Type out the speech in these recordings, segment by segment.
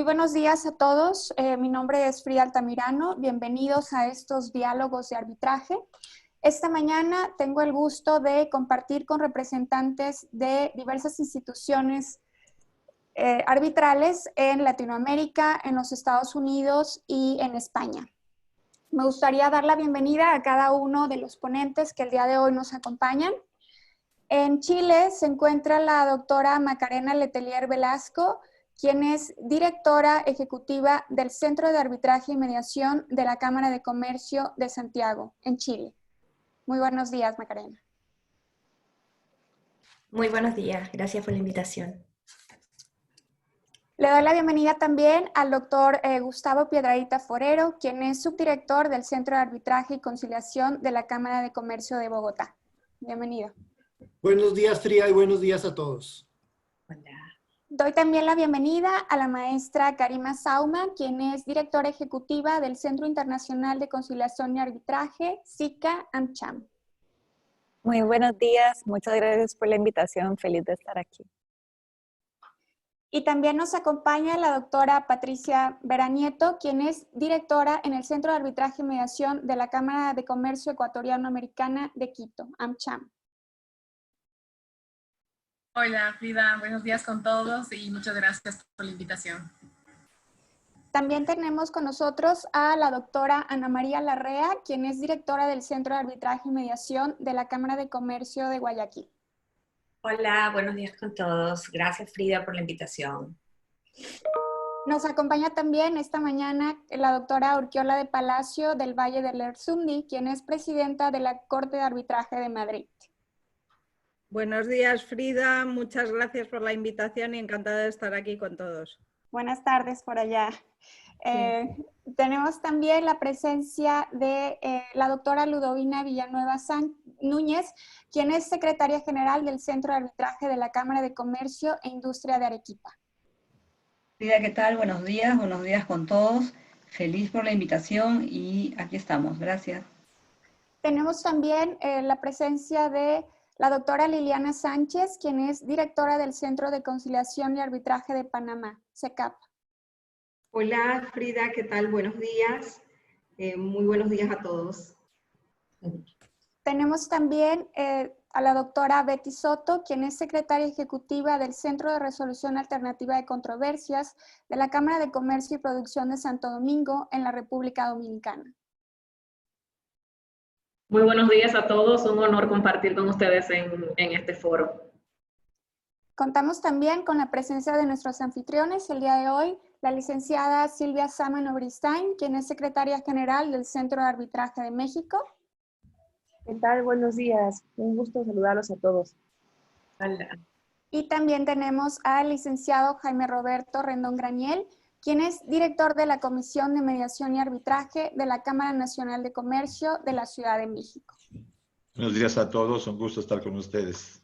Muy buenos días a todos. Mi nombre es Frida Altamirano. Bienvenidos a estos diálogos de arbitraje. Esta mañana tengo el gusto de compartir con representantes de diversas instituciones arbitrales en Latinoamérica, en los Estados Unidos y en España. Me gustaría dar la bienvenida a cada uno de los ponentes que el día de hoy nos acompañan. En Chile se encuentra la doctora Macarena Letelier Velasco, quien es directora ejecutiva del Centro de Arbitraje y Mediación de la Cámara de Comercio de Santiago, en Chile. Muy buenos días, Macarena. Muy buenos días, gracias por la invitación. Le doy la bienvenida también al doctor Gustavo Piedradita Forero, quien es subdirector del Centro de Arbitraje y Conciliación de la Cámara de Comercio de Bogotá. Bienvenido. Buenos días, Frida, y buenos días a todos. Hola. Doy también la bienvenida a la maestra Karima Sauma, quien es directora ejecutiva del Centro Internacional de Conciliación y Arbitraje, SICA AmCham. Muy buenos días, muchas gracias por la invitación, feliz de estar aquí. Y también nos acompaña la doctora Patricia Vera Nieto, quien es directora en el Centro de Arbitraje y Mediación de la Cámara de Comercio Ecuatoriano-Americana de Quito, AmCham. Hola Frida, buenos días con todos y muchas gracias por la invitación. También tenemos con nosotros a la doctora Ana María Larrea, quien es directora del Centro de Arbitraje y Mediación de la Cámara de Comercio de Guayaquil. Hola, buenos días con todos. Gracias Frida por la invitación. Nos acompaña también esta mañana la doctora Urquiola de Palacio del Valle del Lersundi, quien es presidenta de la Corte de Arbitraje de Madrid. Buenos días Frida, muchas gracias por la invitación y encantada de estar aquí con todos. Buenas tardes por allá. Tenemos también la presencia de la doctora Ludovina Villanueva Núñez, quien es secretaria general del Centro de Arbitraje de la Cámara de Comercio e Industria de Arequipa. Frida, ¿qué tal? Buenos días con todos. Feliz por la invitación y aquí estamos. Gracias. Tenemos también la presencia de la doctora Liliana Sánchez, quien es directora del Centro de Conciliación y Arbitraje de Panamá, CECAP. Hola Frida, ¿qué tal? Buenos días. Muy buenos días a todos. Tenemos también a la doctora Betty Soto, quien es secretaria ejecutiva del Centro de Resolución Alternativa de Controversias de la Cámara de Comercio y Producción de Santo Domingo en la República Dominicana. Muy buenos días a todos, un honor compartir con ustedes en este foro. Contamos también con la presencia de nuestros anfitriones el día de hoy, la licenciada Silvia Saman Obristain, quien es secretaria general del Centro de Arbitraje de México. ¿Qué tal? Buenos días. Un gusto saludarlos a todos. Hola. Y también tenemos al licenciado Jaime Roberto Rendón Graniel, quien es director de la Comisión de Mediación y Arbitraje de la Cámara Nacional de Comercio de la Ciudad de México. Buenos días a todos, un gusto estar con ustedes.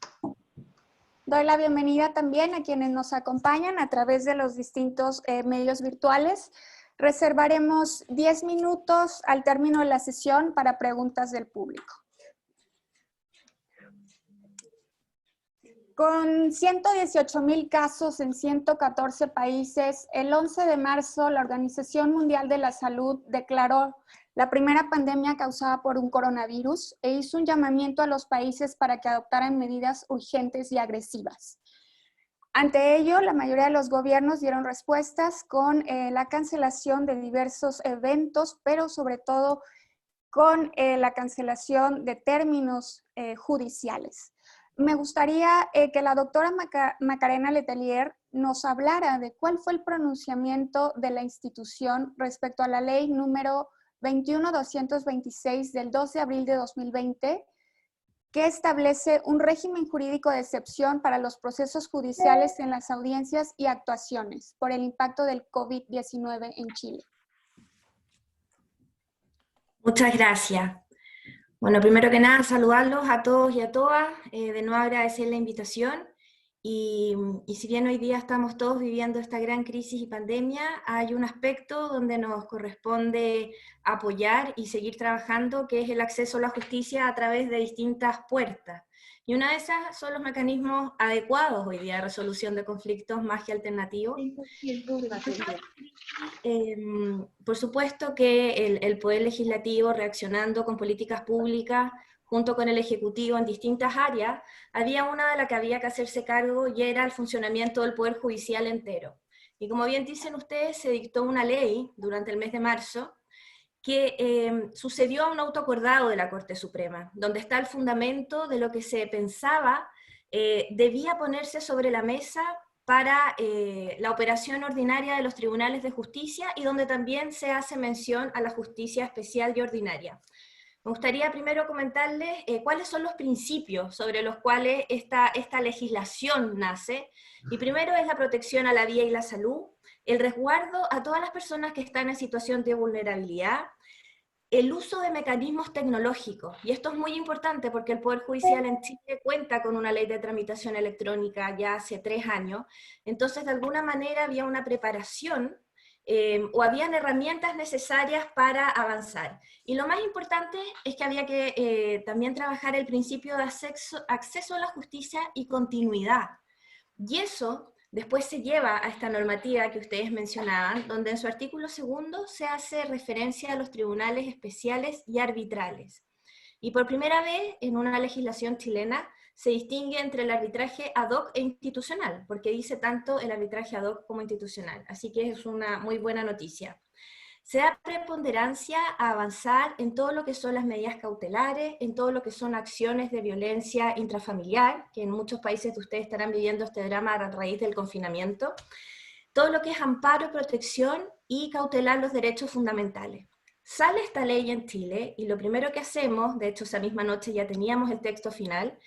Doy la bienvenida también a quienes nos acompañan a través de los distintos medios virtuales. Reservaremos 10 minutos al término de la sesión para preguntas del público. Con 118,000 casos en 114 países, el 11 de marzo la Organización Mundial de la Salud declaró la primera pandemia causada por un coronavirus e hizo un llamamiento a los países para que adoptaran medidas urgentes y agresivas. Ante ello, la mayoría de los gobiernos dieron respuestas con la cancelación de diversos eventos, pero sobre todo con la cancelación de términos judiciales. Me gustaría que la doctora Macarena Letelier nos hablara de cuál fue el pronunciamiento de la institución respecto a la ley número 21.226 del 2 de abril de 2020, que establece un régimen jurídico de excepción para los procesos judiciales en las audiencias y actuaciones por el impacto del COVID-19 en Chile. Muchas gracias. Bueno, primero que nada, saludarlos a todos y a todas, de nuevo agradecer la invitación y si bien hoy día estamos todos viviendo esta gran crisis y pandemia, hay un aspecto donde nos corresponde apoyar y seguir trabajando, que es el acceso a la justicia a través de distintas puertas. Y una de esas son los mecanismos adecuados hoy día de resolución de conflictos más que alternativos. Por supuesto que el Poder Legislativo, reaccionando con políticas públicas, junto con el Ejecutivo en distintas áreas, había una de las que había que hacerse cargo y era el funcionamiento del Poder Judicial entero. Y como bien dicen ustedes, se dictó una ley durante el mes de marzo que sucedió a un auto acordado de la Corte Suprema, donde está el fundamento de lo que se pensaba debía ponerse sobre la mesa para la operación ordinaria de los tribunales de justicia y donde también se hace mención a la justicia especial y ordinaria. Me gustaría primero comentarles cuáles son los principios sobre los cuales esta legislación nace. Y primero es la protección a la vida y la salud, el resguardo a todas las personas que están en situación de vulnerabilidad, el uso de mecanismos tecnológicos, y esto es muy importante porque el Poder Judicial en Chile cuenta con una ley de tramitación electrónica ya hace 3 años, entonces de alguna manera había una preparación o habían herramientas necesarias para avanzar. Y lo más importante es que había que también trabajar el principio de acceso a la justicia y continuidad. Y eso después se lleva a esta normativa que ustedes mencionaban, donde en su artículo 2 se hace referencia a los tribunales especiales y arbitrales. Y por primera vez en una legislación chilena se distingue entre el arbitraje ad hoc e institucional, porque dice tanto el arbitraje ad hoc como institucional, así que es una muy buena noticia. Se da preponderancia a avanzar en todo lo que son las medidas cautelares, en todo lo que son acciones de violencia intrafamiliar, que en muchos países de ustedes estarán viviendo este drama a raíz del confinamiento, todo lo que es amparo, protección y cautelar los derechos fundamentales. Sale esta ley en Chile y lo primero que hacemos, de hecho esa misma noche ya teníamos el texto final,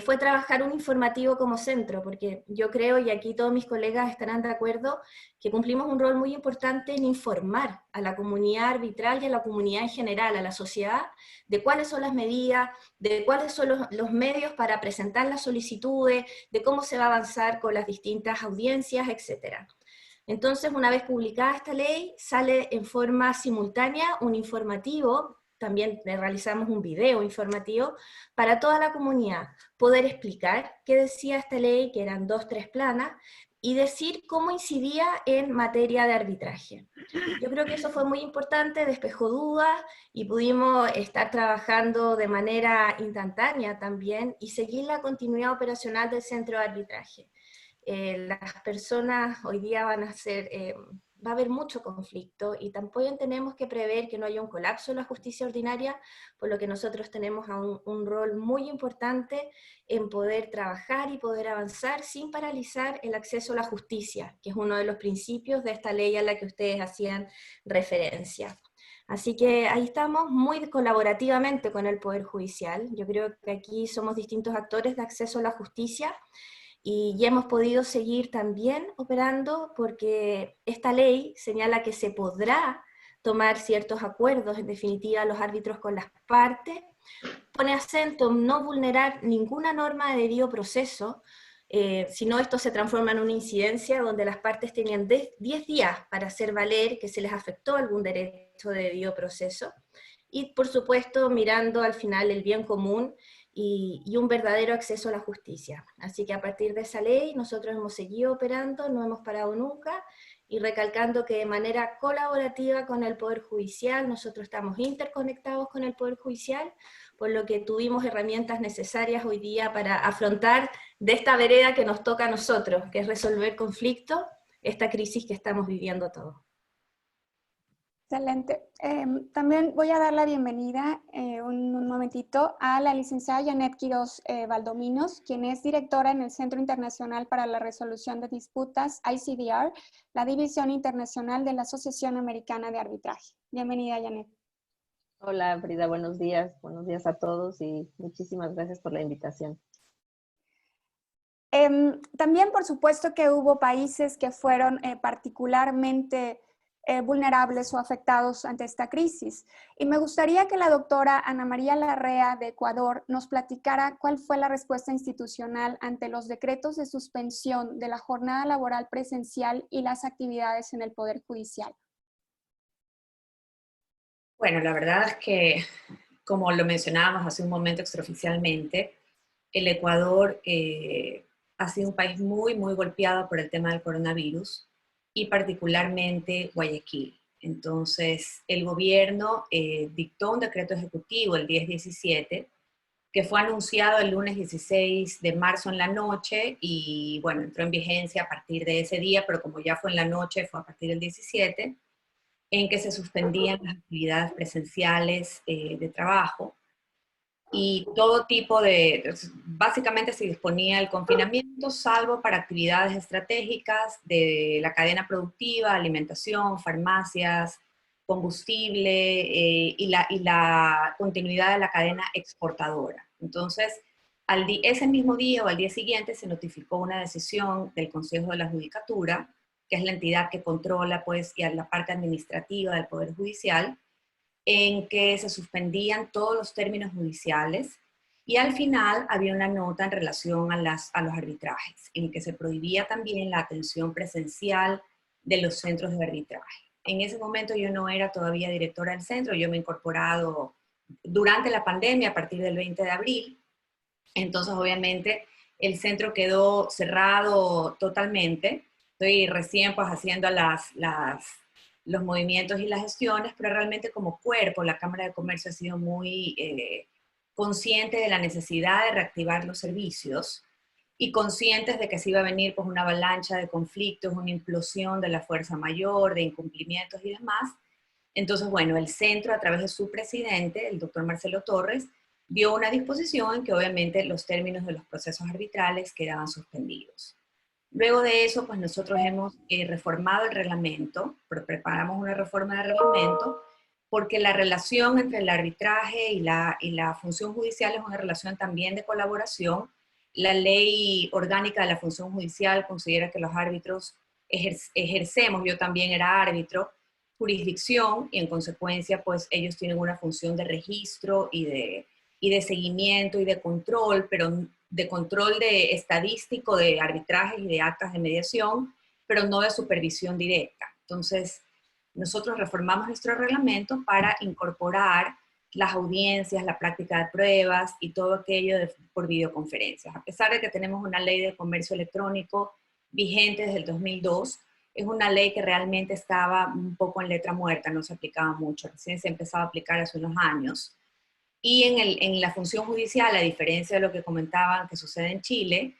fue trabajar un informativo como centro, porque yo creo, y aquí todos mis colegas estarán de acuerdo, que cumplimos un rol muy importante en informar a la comunidad arbitral y a la comunidad en general, a la sociedad, de cuáles son las medidas, de cuáles son los medios para presentar las solicitudes, de cómo se va a avanzar con las distintas audiencias, etc. Entonces, una vez publicada esta ley, sale en forma simultánea un informativo, también le realizamos un video informativo, para toda la comunidad, poder explicar qué decía esta ley, que eran 2 o 3 planas, y decir cómo incidía en materia de arbitraje. Yo creo que eso fue muy importante, despejó dudas, y pudimos estar trabajando de manera instantánea también, y seguir la continuidad operacional del centro de arbitraje. Las personas hoy día va a haber mucho conflicto y tampoco tenemos que prever que no haya un colapso en la justicia ordinaria, por lo que nosotros tenemos un rol muy importante en poder trabajar y poder avanzar sin paralizar el acceso a la justicia, que es uno de los principios de esta ley a la que ustedes hacían referencia. Así que ahí estamos muy colaborativamente con el Poder Judicial. Yo creo que aquí somos distintos actores de acceso a la justicia, y ya hemos podido seguir también operando porque esta ley señala que se podrá tomar ciertos acuerdos, en definitiva los árbitros con las partes, pone acento en no vulnerar ninguna norma de debido proceso, si no esto se transforma en una incidencia donde las partes tenían 10 días para hacer valer que se les afectó algún derecho de debido proceso, y por supuesto mirando al final el bien común y un verdadero acceso a la justicia. Así que a partir de esa ley nosotros hemos seguido operando, no hemos parado nunca, y recalcando que de manera colaborativa con el Poder Judicial, nosotros estamos interconectados con el Poder Judicial, por lo que tuvimos herramientas necesarias hoy día para afrontar de esta vereda que nos toca a nosotros, que es resolver conflictos, esta crisis que estamos viviendo todos. Excelente. También voy a dar la bienvenida un momentito a la licenciada Janet Quiroz Valdominos, quien es directora en el Centro Internacional para la Resolución de Disputas, ICDR, la División Internacional de la Asociación Americana de Arbitraje. Bienvenida, Janet. Hola, Frida, buenos días a todos y muchísimas gracias por la invitación. También, por supuesto, que hubo países que fueron particularmente vulnerables o afectados ante esta crisis. Y me gustaría que la doctora Ana María Larrea de Ecuador nos platicara cuál fue la respuesta institucional ante los decretos de suspensión de la jornada laboral presencial y las actividades en el Poder Judicial. Bueno, la verdad es que, como lo mencionábamos hace un momento extraoficialmente, el Ecuador ha sido un país muy, muy golpeado por el tema del coronavirus y particularmente Guayaquil. Entonces, el gobierno dictó un decreto ejecutivo el 10-17 que fue anunciado el lunes 16 de marzo en la noche y, bueno, entró en vigencia a partir de ese día, pero como ya fue en la noche, fue a partir del 17, en que se suspendían las actividades presenciales de trabajo y todo tipo de, básicamente se disponía el confinamiento, salvo para actividades estratégicas de la cadena productiva, alimentación, farmacias, combustible y la continuidad de la cadena exportadora. Entonces, ese mismo día o al día siguiente se notificó una decisión del Consejo de la Judicatura, que es la entidad que controla pues, y a la parte administrativa del Poder Judicial, en que se suspendían todos los términos judiciales y al final había una nota en relación a los arbitrajes, en que se prohibía también la atención presencial de los centros de arbitraje. En ese momento yo no era todavía directora del centro, yo me he incorporado durante la pandemia a partir del 20 de abril, entonces obviamente el centro quedó cerrado totalmente, estoy recién pues haciendo los movimientos y las gestiones, pero realmente como cuerpo la Cámara de Comercio ha sido muy consciente de la necesidad de reactivar los servicios y conscientes de que se iba a venir pues una avalancha de conflictos, una implosión de la fuerza mayor, de incumplimientos y demás. Entonces, bueno, el centro a través de su presidente, el doctor Marcelo Torres, dio una disposición en que obviamente los términos de los procesos arbitrales quedaban suspendidos. Luego de eso, pues nosotros hemos reformado el reglamento, preparamos una reforma del reglamento, porque la relación entre el arbitraje y la función judicial es una relación también de colaboración. La ley orgánica de la función judicial considera que los árbitros ejercemos, yo también era árbitro, jurisdicción, y en consecuencia, pues ellos tienen una función de registro y de seguimiento y de control, pero de control de estadístico de arbitrajes y de actas de mediación, pero no de supervisión directa. Entonces, nosotros reformamos nuestro reglamento para incorporar las audiencias, la práctica de pruebas y todo aquello por videoconferencias. A pesar de que tenemos una ley de comercio electrónico vigente desde el 2002, es una ley que realmente estaba un poco en letra muerta, no se aplicaba mucho, recién se empezaba a aplicar hace unos años. Y en la función judicial, a diferencia de lo que comentaban que sucede en Chile,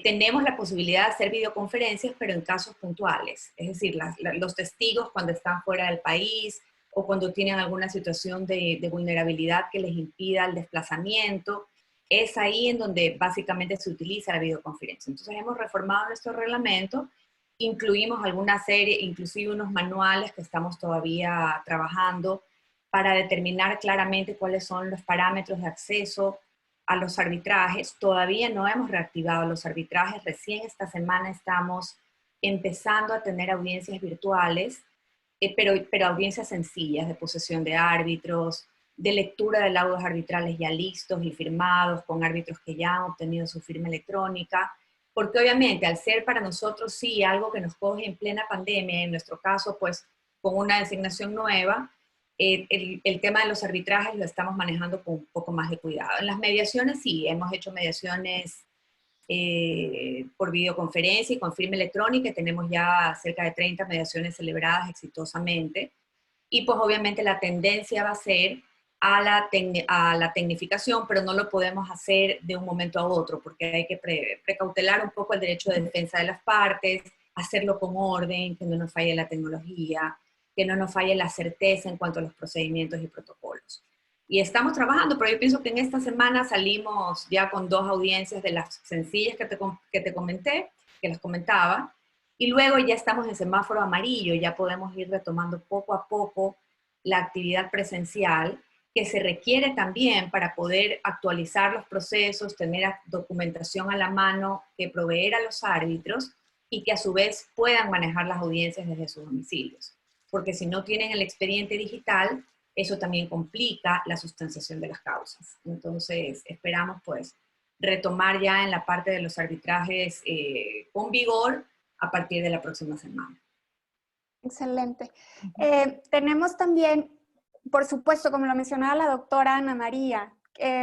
tenemos la posibilidad de hacer videoconferencias, pero en casos puntuales. Es decir, los testigos cuando están fuera del país o cuando tienen alguna situación de vulnerabilidad que les impida el desplazamiento, es ahí en donde básicamente se utiliza la videoconferencia. Entonces hemos reformado nuestro reglamento, incluimos alguna serie, inclusive unos manuales que estamos todavía trabajando para determinar claramente cuáles son los parámetros de acceso a los arbitrajes. Todavía no hemos reactivado los arbitrajes, recién esta semana estamos empezando a tener audiencias virtuales, pero audiencias sencillas de posesión de árbitros, de lectura de laudos arbitrales ya listos y firmados con árbitros que ya han obtenido su firma electrónica, porque obviamente al ser para nosotros sí algo que nos coge en plena pandemia, en nuestro caso pues con una designación nueva, el tema de los arbitrajes lo estamos manejando con un poco más de cuidado. En las mediaciones sí, hemos hecho mediaciones por videoconferencia y con firma electrónica, tenemos ya cerca de 30 mediaciones celebradas exitosamente, y pues obviamente la tendencia va a ser a la tecnificación, pero no lo podemos hacer de un momento a otro, porque hay que precautelar un poco el derecho de defensa de las partes, hacerlo con orden, que no nos falle la tecnología, que no nos falle la certeza en cuanto a los procedimientos y protocolos. Y estamos trabajando, pero yo pienso que en esta semana salimos ya con 2 audiencias de las sencillas que te comenté, que les comentaba, y luego ya estamos en semáforo amarillo, ya podemos ir retomando poco a poco la actividad presencial, que se requiere también para poder actualizar los procesos, tener documentación a la mano que proveer a los árbitros y que a su vez puedan manejar las audiencias desde sus domicilios. Porque si no tienen el expediente digital, eso también complica la sustanciación de las causas. Entonces, esperamos pues retomar ya en la parte de los arbitrajes con vigor a partir de la próxima semana. Excelente. Tenemos también por supuesto, como lo mencionaba la doctora Ana María,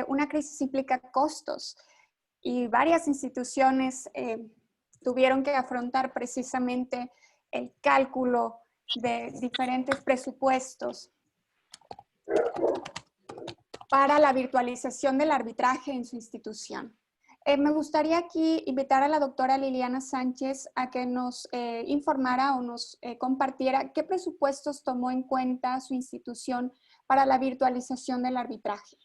una crisis implica costos y varias instituciones tuvieron que afrontar precisamente el cálculo de diferentes presupuestos para la virtualización del arbitraje en su institución. Me gustaría aquí invitar a la doctora Liliana Sánchez a que nos informara o nos compartiera qué presupuestos tomó en cuenta su institución para la virtualización del arbitraje.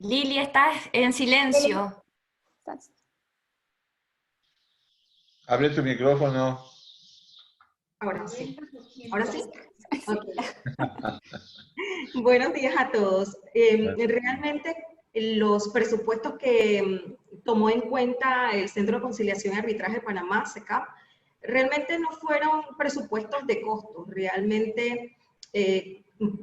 Lili, estás en silencio. Abre tu micrófono. Ahora sí. ¿Ahora sí? Okay. Buenos días a todos. Realmente los presupuestos que tomó en cuenta el Centro de Conciliación y Arbitraje de Panamá, CECAP, realmente no fueron presupuestos de costos. Realmente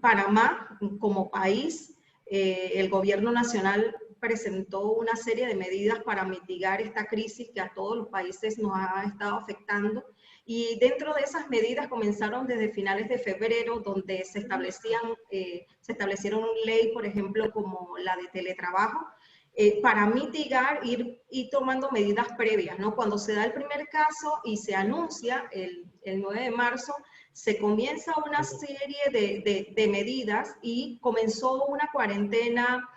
Panamá como país, el gobierno nacional presentó una serie de medidas para mitigar esta crisis que a todos los países nos ha estado afectando. Y dentro de esas medidas comenzaron desde finales de febrero, donde se establecieron ley, por ejemplo, como la de teletrabajo, para mitigar, ir tomando medidas previas, ¿no? Cuando se da el primer caso y se anuncia el 9 de marzo, se comienza una serie de medidas y comenzó una cuarentena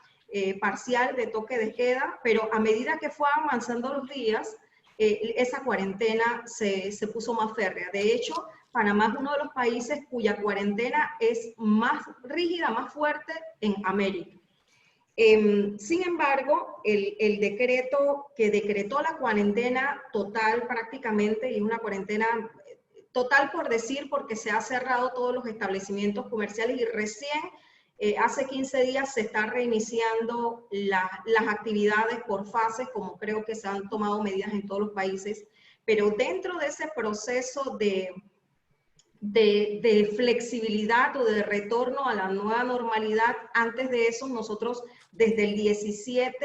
parcial de toque de queda, pero a medida que fue avanzando los días, esa cuarentena se puso más férrea. De hecho, Panamá es uno de los países cuya cuarentena es más rígida, más fuerte en América. Sin embargo, el decreto que decretó la cuarentena total prácticamente, y es una cuarentena total por decir, porque se han cerrado todos los establecimientos comerciales y recién hace 15 días se está reiniciando las actividades por fases, como creo que se han tomado medidas en todos los países, pero dentro de ese proceso de flexibilidad o de retorno a la nueva normalidad, antes de eso nosotros desde el 16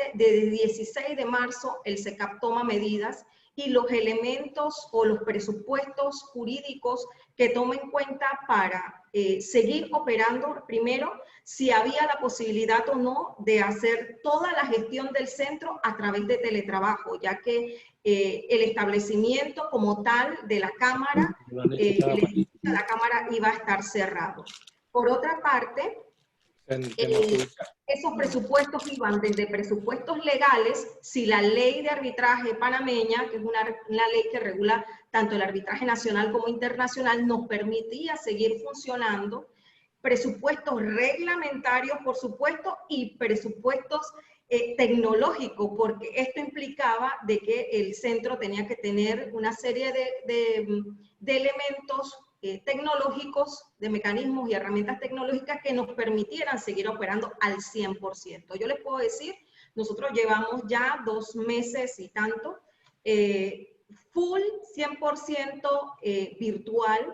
de marzo el CECAP toma medidas y los elementos o los presupuestos jurídicos que toma en cuenta para seguir operando, primero, si había la posibilidad o no de hacer toda la gestión del centro a través de teletrabajo, ya que el establecimiento como tal de la Cámara, la Cámara iba a estar cerrado. Por otra parte, esos presupuestos iban desde presupuestos legales, si la ley de arbitraje panameña, que es una ley que regula tanto el arbitraje nacional como internacional, nos permitía seguir funcionando, presupuestos reglamentarios, por supuesto, y presupuestos tecnológicos, porque esto implicaba de que el centro tenía que tener una serie de elementos tecnológicos, de mecanismos y herramientas tecnológicas que nos permitieran seguir operando al 100%. Yo les puedo decir, nosotros llevamos ya 2 meses y tanto, full 100% virtual.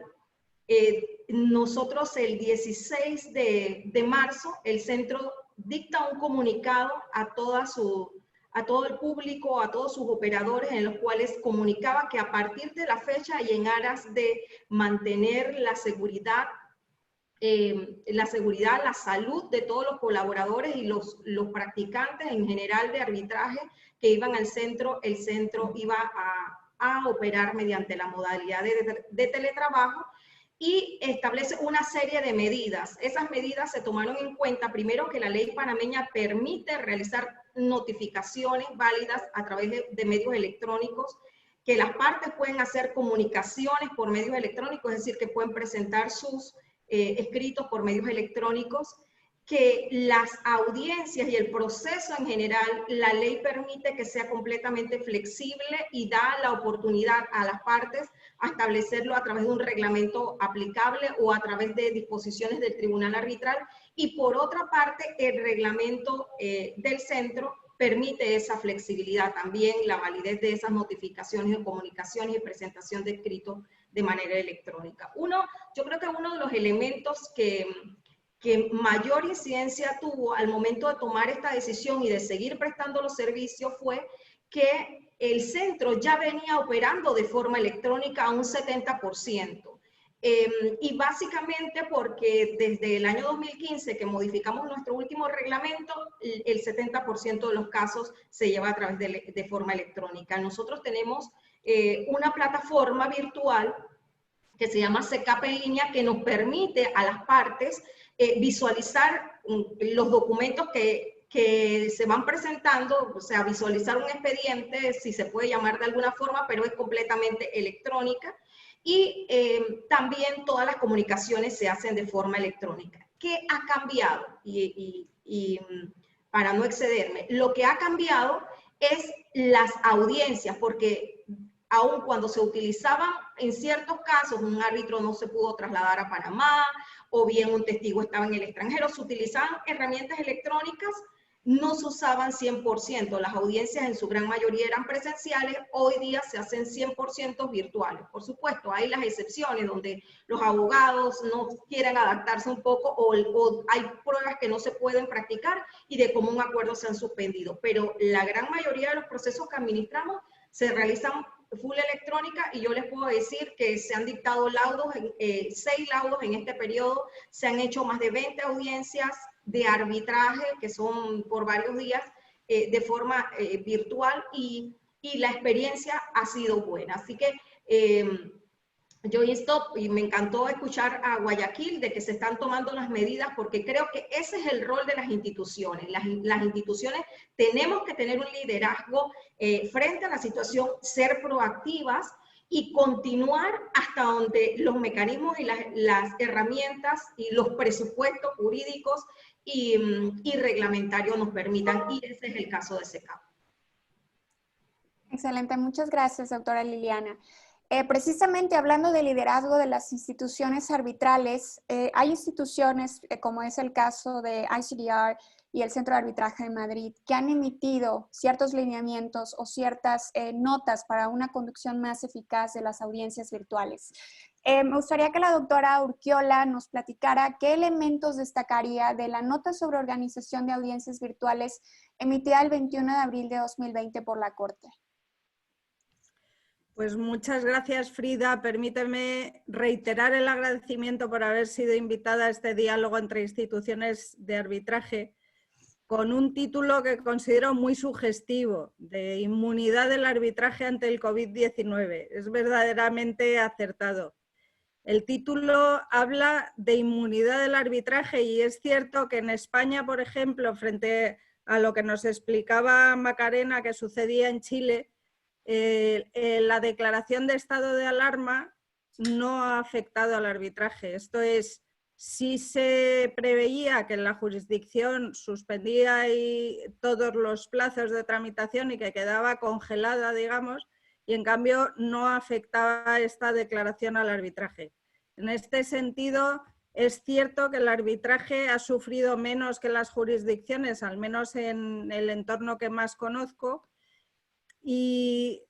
Nosotros el 16 de marzo, el centro dicta un comunicado a todo el público, a todos sus operadores, en los cuales comunicaba que a partir de la fecha y en aras de mantener la seguridad, la salud de todos los colaboradores y los practicantes en general de arbitraje que iban al centro, el centro iba a operar mediante la modalidad de teletrabajo, y establece una serie de medidas. Esas medidas se tomaron en cuenta, primero, que la ley panameña permite realizar notificaciones válidas a través de medios electrónicos, que las partes pueden hacer comunicaciones por medios electrónicos, es decir, que pueden presentar sus escritos por medios electrónicos, que las audiencias y el proceso en general, la ley permite que sea completamente flexible y da la oportunidad a las partes a establecerlo a través de un reglamento aplicable o a través de disposiciones del tribunal arbitral. Y por otra parte, el reglamento del centro permite esa flexibilidad, también la validez de esas notificaciones de comunicaciones y presentación de escritos de manera electrónica. Yo creo que uno de los elementos que que mayor incidencia tuvo al momento de tomar esta decisión y de seguir prestando los servicios fue que el centro ya venía operando de forma electrónica a un 70%. Y básicamente porque desde el año 2015 que modificamos nuestro último reglamento, el 70% de los casos se lleva a través de forma electrónica. Nosotros tenemos una plataforma virtual que se llama SECAP en línea, que nos permite a las partes visualizar los documentos que se van presentando, o sea, visualizar un expediente, si se puede llamar de alguna forma, pero es completamente electrónica. Y también todas las comunicaciones se hacen de forma electrónica. ¿Qué ha cambiado? Y para no excederme, lo que ha cambiado es las audiencias, porque aun cuando se utilizaban en ciertos casos, un árbitro no se pudo trasladar a Panamá, o bien un testigo estaba en el extranjero, se utilizaban herramientas electrónicas, no se usaban 100%. Las audiencias en su gran mayoría eran presenciales, hoy día se hacen 100% virtuales. Por supuesto, hay las excepciones donde los abogados no quieren adaptarse un poco o hay pruebas que no se pueden practicar y de común acuerdo se han suspendido. Pero la gran mayoría de los procesos que administramos se realizan full electrónica y yo les puedo decir que se han dictado laudos, 6 laudos en este periodo, se han hecho más de 20 audiencias de arbitraje que son por varios días de forma virtual y la experiencia ha sido buena. Así que yo insto y me encantó escuchar a Guayaquil de que se están tomando las medidas porque creo que ese es el rol de las instituciones. Las instituciones tenemos que tener un liderazgo frente a la situación, ser proactivas y continuar hasta donde los mecanismos y las herramientas y los presupuestos jurídicos y reglamentarios nos permitan, y ese es el caso de SECAP. Excelente, muchas gracias, doctora Liliana. Precisamente hablando de liderazgo de las instituciones arbitrales, hay instituciones, como es el caso de ICDR y el Centro de Arbitraje de Madrid, que han emitido ciertos lineamientos o ciertas notas para una conducción más eficaz de las audiencias virtuales. Me gustaría que la doctora Urquiola nos platicara qué elementos destacaría de la nota sobre organización de audiencias virtuales emitida el 21 de abril de 2020 por la Corte. Pues muchas gracias, Frida. Permíteme reiterar el agradecimiento por haber sido invitada a este diálogo entre instituciones de arbitraje con un título que considero muy sugestivo, de inmunidad del arbitraje ante el COVID-19. Es verdaderamente acertado. El título habla de inmunidad del arbitraje y es cierto que en España, por ejemplo, frente a lo que nos explicaba Macarena que sucedía en Chile, la declaración de estado de alarma no ha afectado al arbitraje. Esto es, sí se preveía que la jurisdicción suspendía todos los plazos de tramitación y que quedaba congelada, digamos, y en cambio no afectaba esta declaración al arbitraje. En este sentido, es cierto que el arbitraje ha sufrido menos que las jurisdicciones, al menos en el entorno que más conozco, y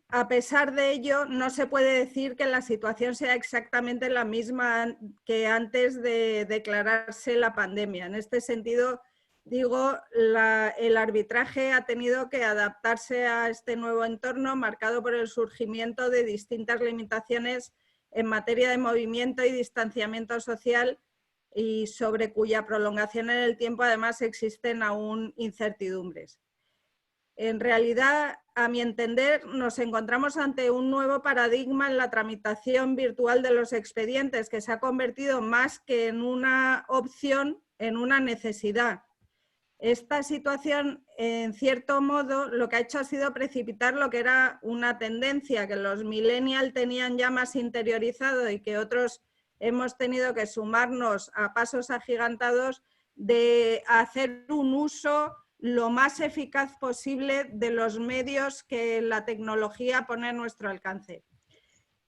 a pesar de ello no se puede decir que la situación sea exactamente la misma que antes de declararse la pandemia. En este sentido, digo, el arbitraje ha tenido que adaptarse a este nuevo entorno marcado por el surgimiento de distintas limitaciones en materia de movimiento y distanciamiento social y sobre cuya prolongación en el tiempo además existen aún incertidumbres. En realidad, a mi entender, nos encontramos ante un nuevo paradigma en la tramitación virtual de los expedientes que se ha convertido más que en una opción, en una necesidad. Esta situación, en cierto modo, lo que ha hecho ha sido precipitar lo que era una tendencia que los millennials tenían ya más interiorizado y que otros hemos tenido que sumarnos a pasos agigantados de hacer un uso lo más eficaz posible de los medios que la tecnología pone a nuestro alcance.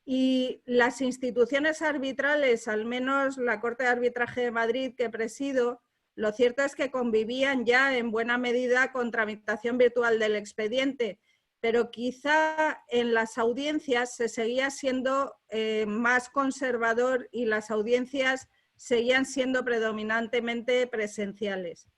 Y las instituciones arbitrales, al menos la Corte de Arbitraje de Madrid que presido, lo cierto es que convivían ya en buena medida con tramitación virtual del expediente, pero quizá en las audiencias se seguía siendo más conservador y las audiencias seguían siendo predominantemente presenciales.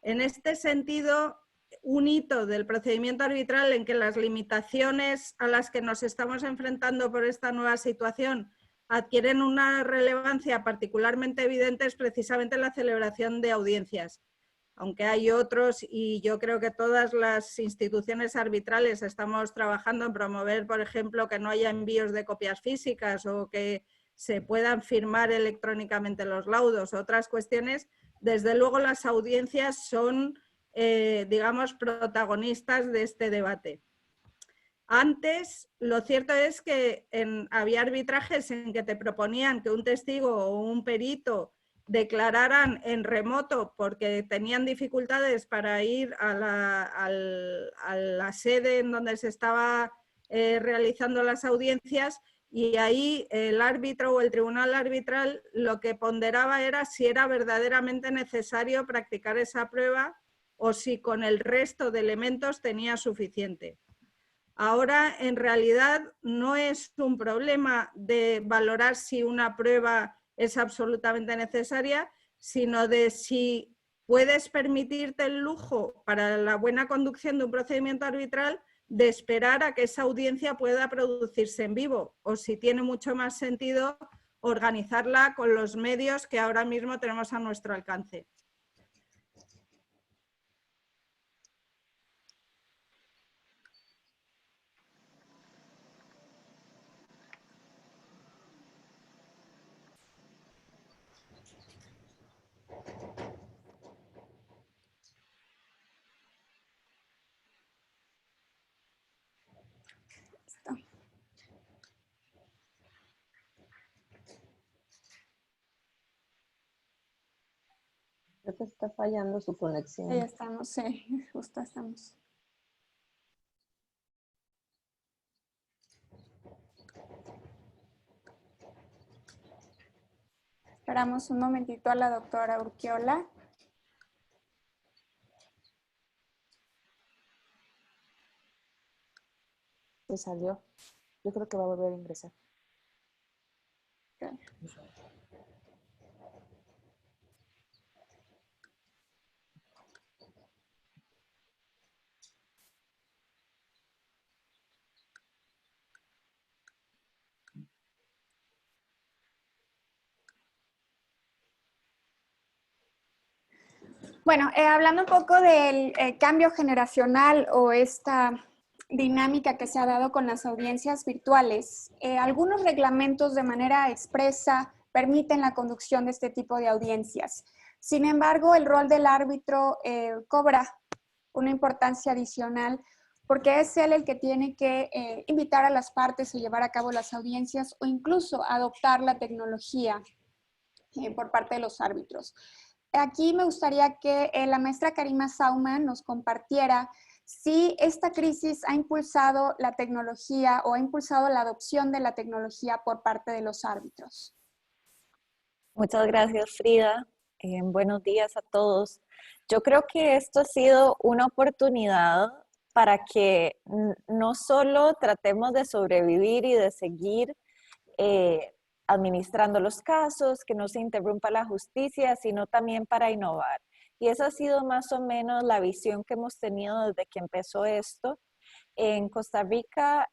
En este sentido, un hito del procedimiento arbitral en que las limitaciones a las que nos estamos enfrentando por esta nueva situación adquieren una relevancia particularmente evidente es precisamente la celebración de audiencias. Aunque hay otros, y yo creo que todas las instituciones arbitrales estamos trabajando en promover, por ejemplo, que no haya envíos de copias físicas o que se puedan firmar electrónicamente los laudos, otras cuestiones, desde luego las audiencias son, digamos, protagonistas de este debate. Antes, lo cierto es que había arbitrajes en que te proponían que un testigo o un perito declararan en remoto porque tenían dificultades para ir a la sede en donde se estaba realizando las audiencias, y ahí el árbitro o el tribunal arbitral lo que ponderaba era si era verdaderamente necesario practicar esa prueba o si con el resto de elementos tenía suficiente. Ahora, en realidad, no es un problema de valorar si una prueba es absolutamente necesaria, sino de si puedes permitirte el lujo para la buena conducción de un procedimiento arbitral de esperar a que esa audiencia pueda producirse en vivo, o si tiene mucho más sentido organizarla con los medios que ahora mismo tenemos a nuestro alcance. Creo que está fallando su conexión. Ahí estamos, sí, justo estamos. Esperamos un momentito a la doctora Urquiola. Se salió. Yo creo que va a volver a ingresar. Okay. Bueno, hablando un poco del cambio generacional o esta dinámica que se ha dado con las audiencias virtuales, algunos reglamentos de manera expresa permiten la conducción de este tipo de audiencias. Sin embargo, el rol del árbitro cobra una importancia adicional porque es él el que tiene que invitar a las partes a llevar a cabo las audiencias o incluso adoptar la tecnología por parte de los árbitros. Aquí me gustaría que la maestra Karima Sauman nos compartiera si esta crisis ha impulsado la tecnología o ha impulsado la adopción de la tecnología por parte de los árbitros. Muchas gracias, Frida. Buenos días a todos. Yo creo que esto ha sido una oportunidad para que no solo tratemos de sobrevivir y de seguir administrando los casos, que no se interrumpa la justicia, sino también para innovar. Y esa ha sido más o menos la visión que hemos tenido desde que empezó esto. En Costa Rica,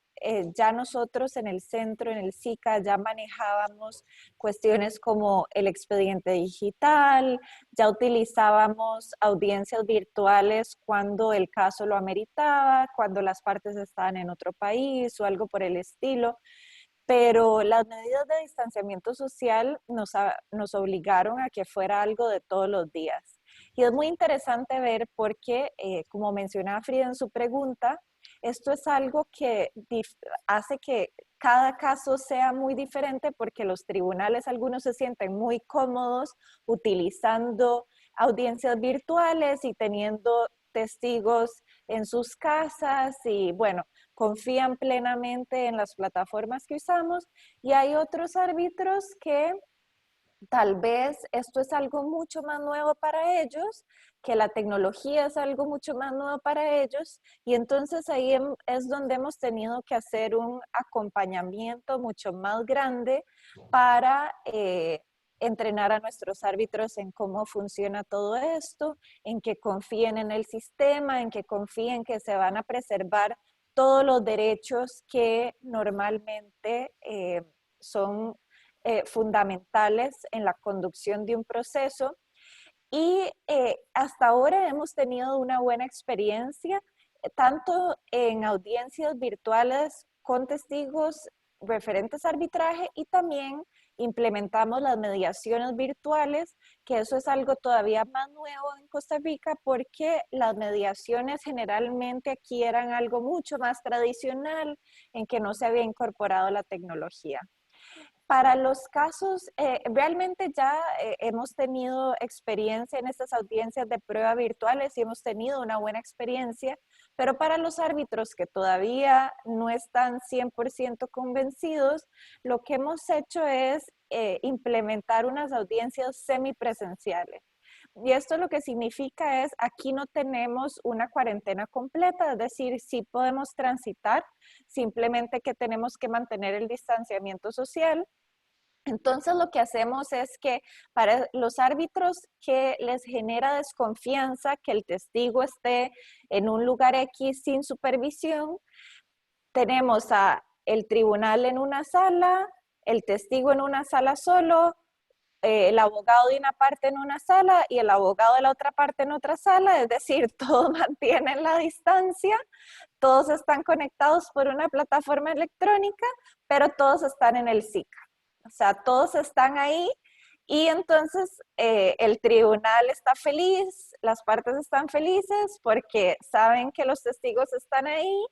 ya nosotros en el centro, en el SICA, ya manejábamos cuestiones como el expediente digital, ya utilizábamos audiencias virtuales cuando el caso lo ameritaba, cuando las partes estaban en otro país o algo por el estilo. Pero las medidas de distanciamiento social nos obligaron a que fuera algo de todos los días. Y es muy interesante ver porque, como mencionaba Frida en su pregunta, esto es algo que hace que cada caso sea muy diferente porque los tribunales, algunos se sienten muy cómodos utilizando audiencias virtuales y teniendo testigos en sus casas y bueno, confían plenamente en las plataformas que usamos, y hay otros árbitros que tal vez esto es algo mucho más nuevo para ellos, que la tecnología es algo mucho más nuevo para ellos, y entonces ahí es donde hemos tenido que hacer un acompañamiento mucho más grande para entrenar a nuestros árbitros en cómo funciona todo esto, en que confíen en el sistema, en que confíen que se van a preservar todos los derechos que normalmente son fundamentales en la conducción de un proceso. Y hasta ahora hemos tenido una buena experiencia, tanto en audiencias virtuales con testigos referentes a arbitraje, y también implementamos las mediaciones virtuales, que eso es algo todavía más nuevo en Costa Rica, porque las mediaciones generalmente aquí eran algo mucho más tradicional, en que no se había incorporado la tecnología. Para los casos, realmente ya hemos tenido experiencia en estas audiencias de prueba virtuales y hemos tenido una buena experiencia, pero para los árbitros que todavía no están 100% convencidos, lo que hemos hecho es implementar unas audiencias semipresenciales. Y esto lo que significa es, aquí no tenemos una cuarentena completa, es decir, sí podemos transitar, simplemente que tenemos que mantener el distanciamiento social. Entonces lo que hacemos es que para los árbitros que les genera desconfianza que el testigo esté en un lugar X sin supervisión, tenemos el tribunal en una sala, el testigo en una sala solo, el abogado de una parte en una sala y el abogado de la otra parte en otra sala, es decir, todos mantienen la distancia, todos están conectados por una plataforma electrónica, pero todos están en el SICA. O sea, todos están ahí y entonces el tribunal está feliz, las partes están felices porque saben que los testigos están ahí,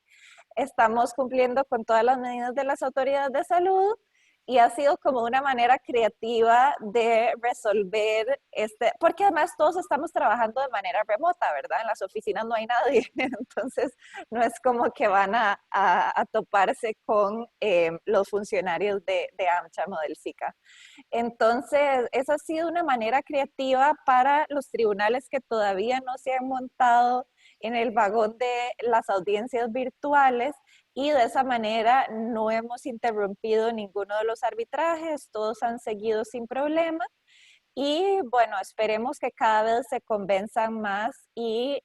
estamos cumpliendo con todas las medidas de las autoridades de salud, y ha sido como una manera creativa de resolver porque además todos estamos trabajando de manera remota, ¿verdad? En las oficinas no hay nadie, entonces no es como que van a toparse con los funcionarios de AmCham o del SICA. Entonces, esa ha sido una manera creativa para los tribunales que todavía no se han montado en el vagón de las audiencias virtuales, y de esa manera no hemos interrumpido ninguno de los arbitrajes, todos han seguido sin problema. Y bueno, esperemos que cada vez se convenzan más y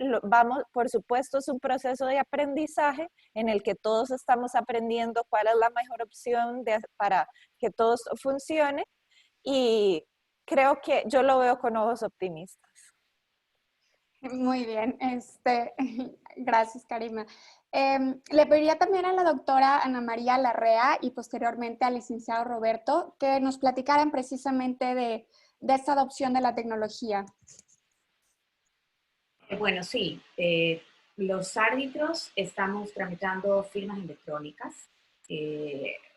por supuesto es un proceso de aprendizaje en el que todos estamos aprendiendo cuál es la mejor opción para que todo funcione, y creo que yo lo veo con ojos optimistas. Muy bien, gracias, Karima. Le pediría también a la doctora Ana María Larrea y posteriormente al licenciado Roberto que nos platicaran precisamente de esta adopción de la tecnología. Bueno, sí, los árbitros estamos tramitando firmas electrónicas.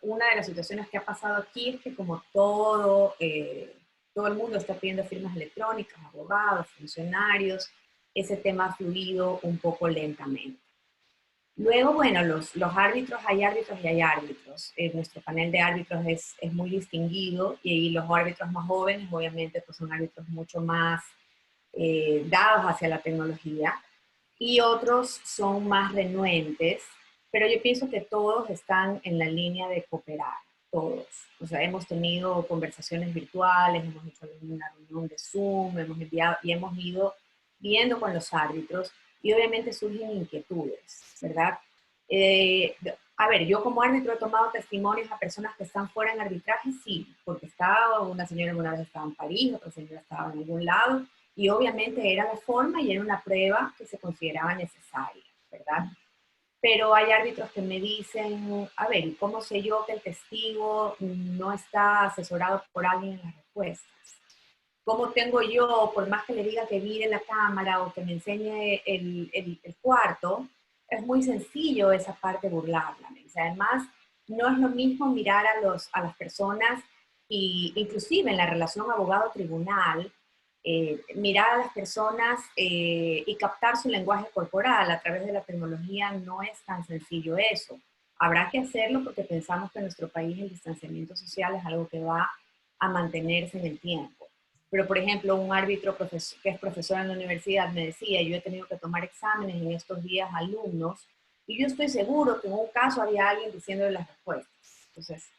Una de las situaciones que ha pasado aquí es que como todo el mundo está pidiendo firmas electrónicas, abogados, funcionarios, ese tema ha fluido un poco lentamente. Luego, bueno, los árbitros, hay árbitros y hay árbitros. Nuestro panel de árbitros es muy distinguido, y los árbitros más jóvenes, obviamente, pues son árbitros mucho más dados hacia la tecnología, y otros son más renuentes, pero yo pienso que todos están en la línea de cooperar, todos. O sea, hemos tenido conversaciones virtuales, hemos hecho una reunión de Zoom, hemos enviado y hemos ido viendo con los árbitros, y obviamente surgen inquietudes, ¿verdad? A ver, yo como árbitro he tomado testimonios a personas que están fuera en arbitraje, sí, porque una señora alguna vez estaba en París, otra señora estaba en algún lado, y obviamente era la forma y era una prueba que se consideraba necesaria, ¿verdad? Pero hay árbitros que me dicen, a ver, ¿cómo sé yo que el testigo no está asesorado por alguien en las respuestas? ¿Cómo tengo yo, por más que le diga que mire la cámara o que me enseñe el cuarto, es muy sencillo esa parte burlarla? O sea, además, no es lo mismo mirar a las personas, y inclusive en la relación abogado-tribunal, mirar a las personas y captar su lenguaje corporal a través de la tecnología no es tan sencillo eso. Habrá que hacerlo porque pensamos que en nuestro país el distanciamiento social es algo que va a mantenerse en el tiempo. Pero, por ejemplo, un árbitro que es profesor en la universidad me decía, yo he tenido que tomar exámenes en estos días a alumnos, y yo estoy seguro que en un caso había alguien diciéndole las respuestas. Entonces,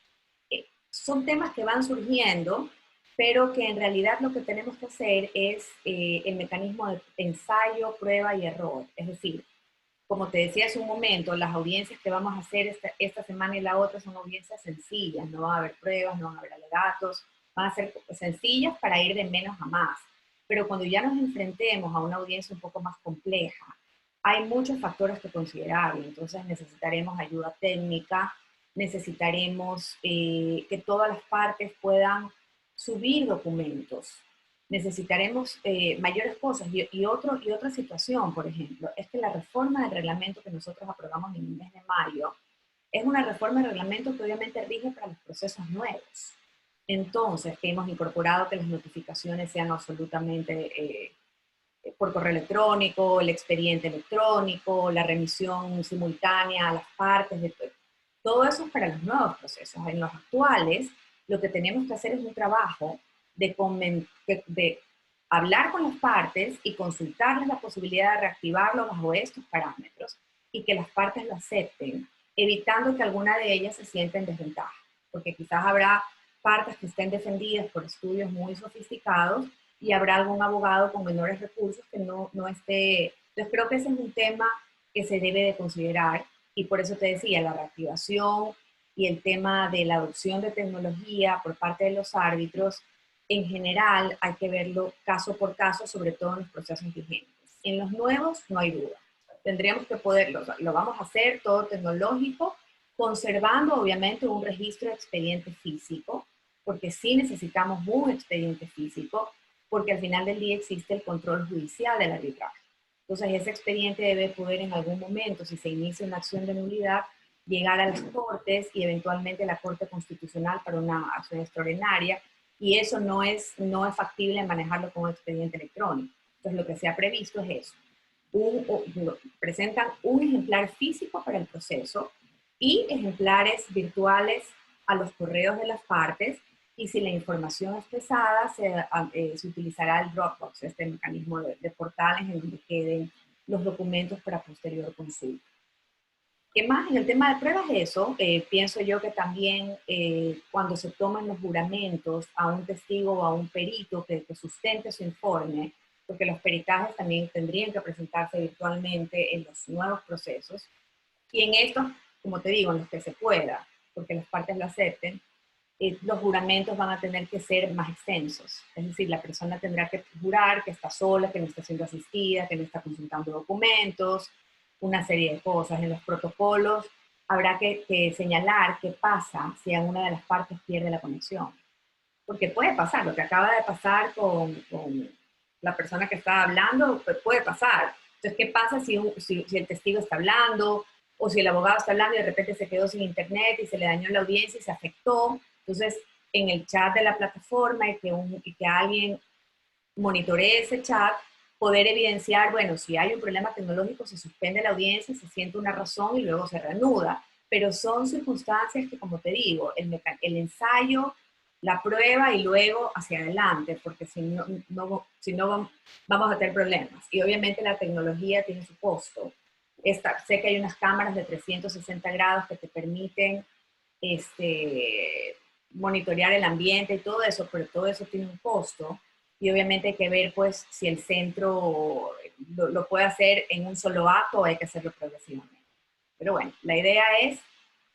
son temas que van surgiendo, pero que en realidad lo que tenemos que hacer es el mecanismo de ensayo, prueba y error. Es decir, como te decía hace un momento, las audiencias que vamos a hacer esta semana y la otra son audiencias sencillas, no va a haber pruebas, no van a haber alegatos, van a ser sencillas para ir de menos a más. Pero cuando ya nos enfrentemos a una audiencia un poco más compleja, hay muchos factores que considerar, entonces necesitaremos ayuda técnica, necesitaremos que todas las partes puedan subir documentos, necesitaremos mayores cosas. Y otra situación, por ejemplo, es que la reforma del reglamento que nosotros aprobamos en el mes de mayo es una reforma del reglamento que obviamente rige para los procesos nuevos. Entonces, que hemos incorporado que las notificaciones sean absolutamente por correo electrónico, el expediente electrónico, la remisión simultánea a las partes, todo eso es para los nuevos procesos. En los actuales, lo que tenemos que hacer es un trabajo de hablar con las partes y consultarles la posibilidad de reactivarlo bajo estos parámetros y que las partes lo acepten, evitando que alguna de ellas se sienta en desventaja, porque quizás habrá partes que estén defendidas por estudios muy sofisticados y habrá algún abogado con menores recursos que no esté. Entonces creo que ese es un tema que se debe de considerar y por eso te decía, la reactivación y el tema de la adopción de tecnología por parte de los árbitros, en general hay que verlo caso por caso, sobre todo en los procesos vigentes. En los nuevos no hay duda. Tendríamos que poderlo, lo vamos a hacer todo tecnológico, conservando obviamente un registro de expediente físico, porque sí necesitamos un expediente físico, porque al final del día existe el control judicial del arbitraje. Entonces ese expediente debe poder en algún momento, si se inicia una acción de nulidad, llegar a las Cortes y eventualmente a la Corte Constitucional para una acción extraordinaria, y eso no es factible manejarlo con un expediente electrónico. Entonces lo que se ha previsto es eso. Presentan un ejemplar físico para el proceso y ejemplares virtuales a los correos de las partes, y si la información es pesada, se utilizará el Dropbox, este mecanismo de portales en donde queden los documentos para posterior consulta. ¿Qué más? En el tema de pruebas eso, pienso yo que también cuando se toman los juramentos a un testigo o a un perito que sustente su informe, porque los peritajes también tendrían que presentarse virtualmente en los nuevos procesos, y en estos, como te digo, en los que se pueda, porque las partes lo acepten, los juramentos van a tener que ser más extensos. Es decir, la persona tendrá que jurar que está sola, que no está siendo asistida, que no está consultando documentos, una serie de cosas. En los protocolos habrá que señalar qué pasa si alguna de las partes pierde la conexión. Porque puede pasar, lo que acaba de pasar con la persona que está hablando, pues puede pasar. Entonces, ¿qué pasa si el testigo está hablando o si el abogado está hablando y de repente se quedó sin internet y se le dañó la audiencia y se afectó? Entonces, en el chat de la plataforma y que alguien monitoree ese chat, poder evidenciar, bueno, si hay un problema tecnológico, se suspende la audiencia, se siente una razón y luego se reanuda. Pero son circunstancias que, como te digo, el ensayo, la prueba y luego hacia adelante, porque si no vamos a tener problemas. Y obviamente la tecnología tiene su costo. Sé que hay unas cámaras de 360 grados que te permiten monitorear el ambiente y todo eso, pero todo eso tiene un costo. Y obviamente hay que ver pues si el centro lo puede hacer en un solo acto o hay que hacerlo progresivamente. Pero bueno, la idea es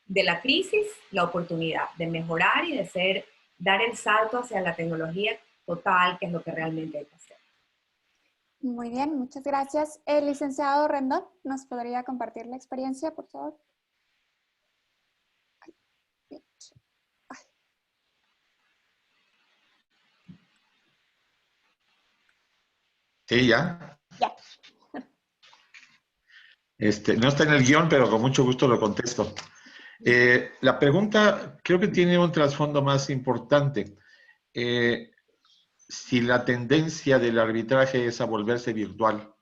de la crisis, la oportunidad de mejorar y de dar el salto hacia la tecnología total, que es lo que realmente hay que hacer. Muy bien, muchas gracias. El licenciado Rendón, ¿nos podría compartir la experiencia, por favor? Sí, ya. Ya. No está en el guión, pero con mucho gusto lo contesto. La pregunta creo que tiene un trasfondo más importante. Si la tendencia del arbitraje es a volverse virtual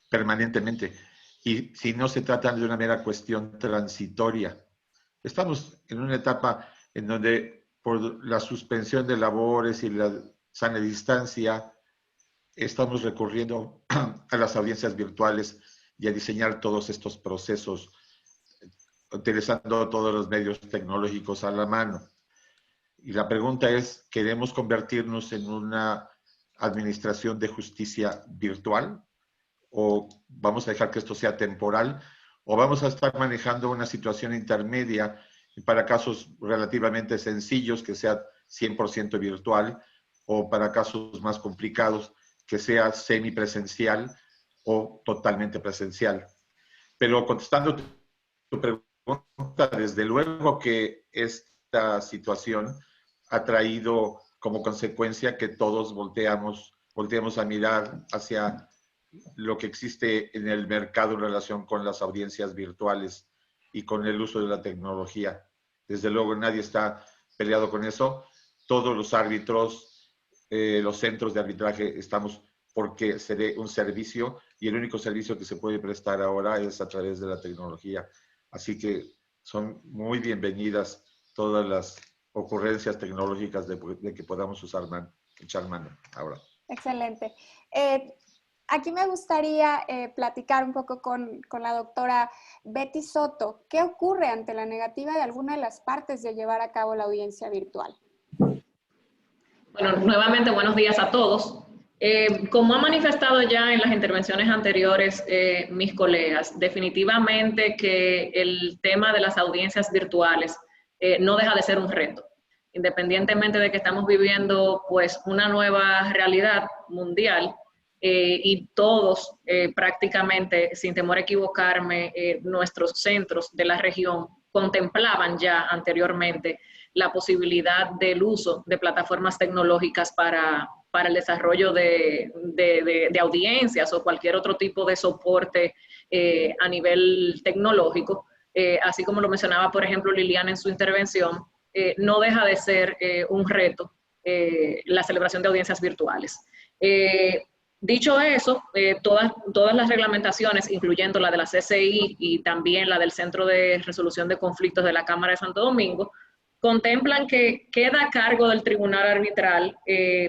permanentemente y si no se trata de una mera cuestión transitoria. Estamos en una etapa en donde por la suspensión de labores y la sana distancia estamos recurriendo a las audiencias virtuales y a diseñar todos estos procesos utilizando todos los medios tecnológicos a la mano. Y la pregunta es, ¿queremos convertirnos en una administración de justicia virtual? ¿O vamos a dejar que esto sea temporal? ¿O vamos a estar manejando una situación intermedia para casos relativamente sencillos, que sea 100% virtual, o para casos más complicados, que sea semipresencial o totalmente presencial? Pero contestando tu pregunta, desde luego que esta situación ha traído como consecuencia que todos volteemos a mirar hacia lo que existe en el mercado en relación con las audiencias virtuales y con el uso de la tecnología. Desde luego nadie está peleado con eso. Todos los árbitros, los centros de arbitraje estamos porque se dé un servicio, y el único servicio que se puede prestar ahora es a través de la tecnología. Así que son muy bienvenidas todas las ocurrencias tecnológicas de que podamos echar mano ahora. Excelente. Aquí me gustaría platicar un poco con la doctora Betty Soto. ¿Qué ocurre ante la negativa de alguna de las partes de llevar a cabo la audiencia virtual? Bueno, nuevamente buenos días a todos. Como han manifestado ya en las intervenciones anteriores mis colegas, definitivamente que el tema de las audiencias virtuales no deja de ser un reto, independientemente de que estamos viviendo pues una nueva realidad mundial y todos prácticamente, sin temor a equivocarme, nuestros centros de la región contemplaban ya anteriormente la posibilidad del uso de plataformas tecnológicas para el desarrollo de audiencias o cualquier otro tipo de soporte a nivel tecnológico. Así como lo mencionaba, por ejemplo, Liliana en su intervención, no deja de ser un reto la celebración de audiencias virtuales. Dicho eso, todas las reglamentaciones, incluyendo la de la CCI y también la del Centro de Resolución de Conflictos de la Cámara de Santo Domingo, contemplan que queda a cargo del tribunal arbitral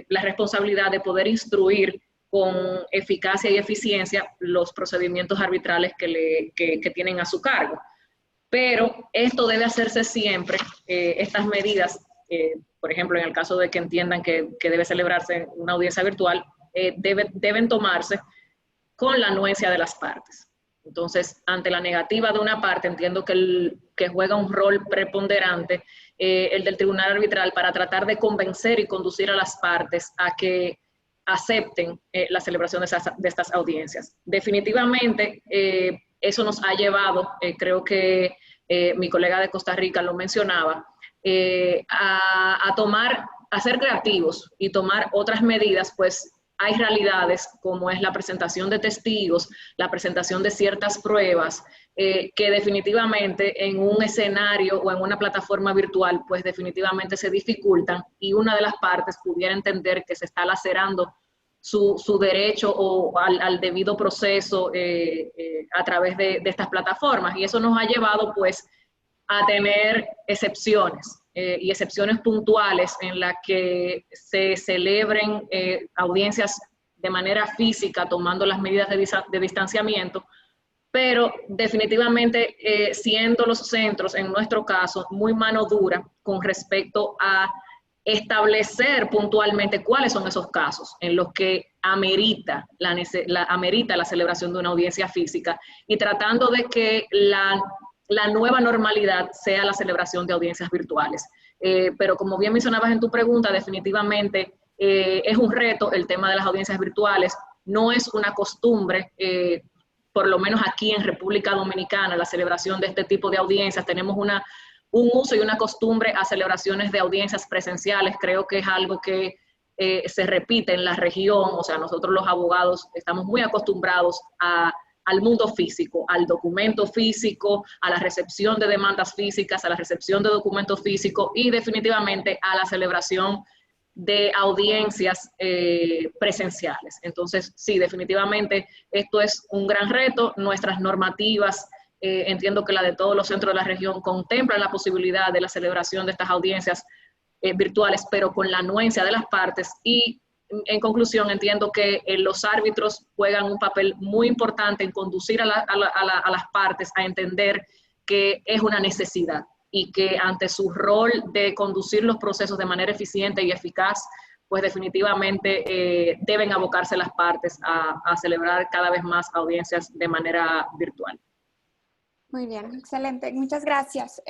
la responsabilidad de poder instruir con eficacia y eficiencia los procedimientos arbitrales que tienen a su cargo. Pero esto debe hacerse siempre, estas medidas, por ejemplo, en el caso de que entiendan que debe celebrarse una audiencia virtual, deben tomarse con la anuencia de las partes. Entonces, ante la negativa de una parte, entiendo que juega un rol preponderante el del tribunal arbitral para tratar de convencer y conducir a las partes a que acepten la celebración de estas audiencias. Definitivamente, eso nos ha llevado, creo que mi colega de Costa Rica lo mencionaba, a ser creativos y tomar otras medidas, pues hay realidades como es la presentación de testigos, la presentación de ciertas pruebas, que definitivamente en un escenario o en una plataforma virtual, pues definitivamente se dificultan, y una de las partes pudiera entender que se está lacerando su derecho o al debido proceso a través de estas plataformas, y eso nos ha llevado pues a tener excepciones. Y excepciones puntuales en las que se celebren audiencias de manera física, tomando las medidas de distanciamiento, pero definitivamente siendo los centros, en nuestro caso, muy mano dura con respecto a establecer puntualmente cuáles son esos casos en los que amerita la celebración de una audiencia física, y tratando de que la nueva normalidad sea la celebración de audiencias virtuales. Pero como bien mencionabas en tu pregunta, definitivamente es un reto el tema de las audiencias virtuales. No es una costumbre, por lo menos aquí en República Dominicana, la celebración de este tipo de audiencias. Tenemos un uso y una costumbre a celebraciones de audiencias presenciales. Creo que es algo que se repite en la región. O sea, nosotros los abogados estamos muy acostumbrados al mundo físico, al documento físico, a la recepción de demandas físicas, a la recepción de documentos físicos y definitivamente a la celebración de audiencias presenciales. Entonces, sí, definitivamente esto es un gran reto. Nuestras normativas, entiendo que la de todos los centros de la región, contemplan la posibilidad de la celebración de estas audiencias virtuales, pero con la anuencia de las partes. Y en conclusión, entiendo que los árbitros juegan un papel muy importante en conducir a las partes a entender que es una necesidad y que ante su rol de conducir los procesos de manera eficiente y eficaz, pues definitivamente deben abocarse las partes a celebrar cada vez más audiencias de manera virtual. Muy bien, excelente. Muchas gracias.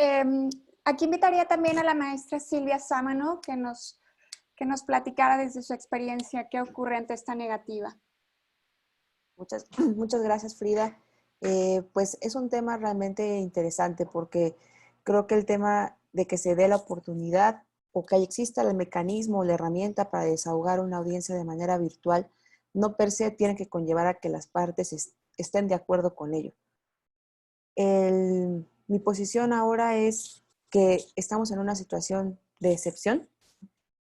Aquí invitaría también a la maestra Silvia Sámano que nos platicara desde su experiencia qué ocurre ante esta negativa. Muchas gracias, Frida. Pues es un tema realmente interesante porque creo que el tema de que se dé la oportunidad o que exista el mecanismo o la herramienta para desahogar una audiencia de manera virtual, no per se tiene que conllevar a que las partes estén de acuerdo con ello. Mi posición ahora es que estamos en una situación de excepción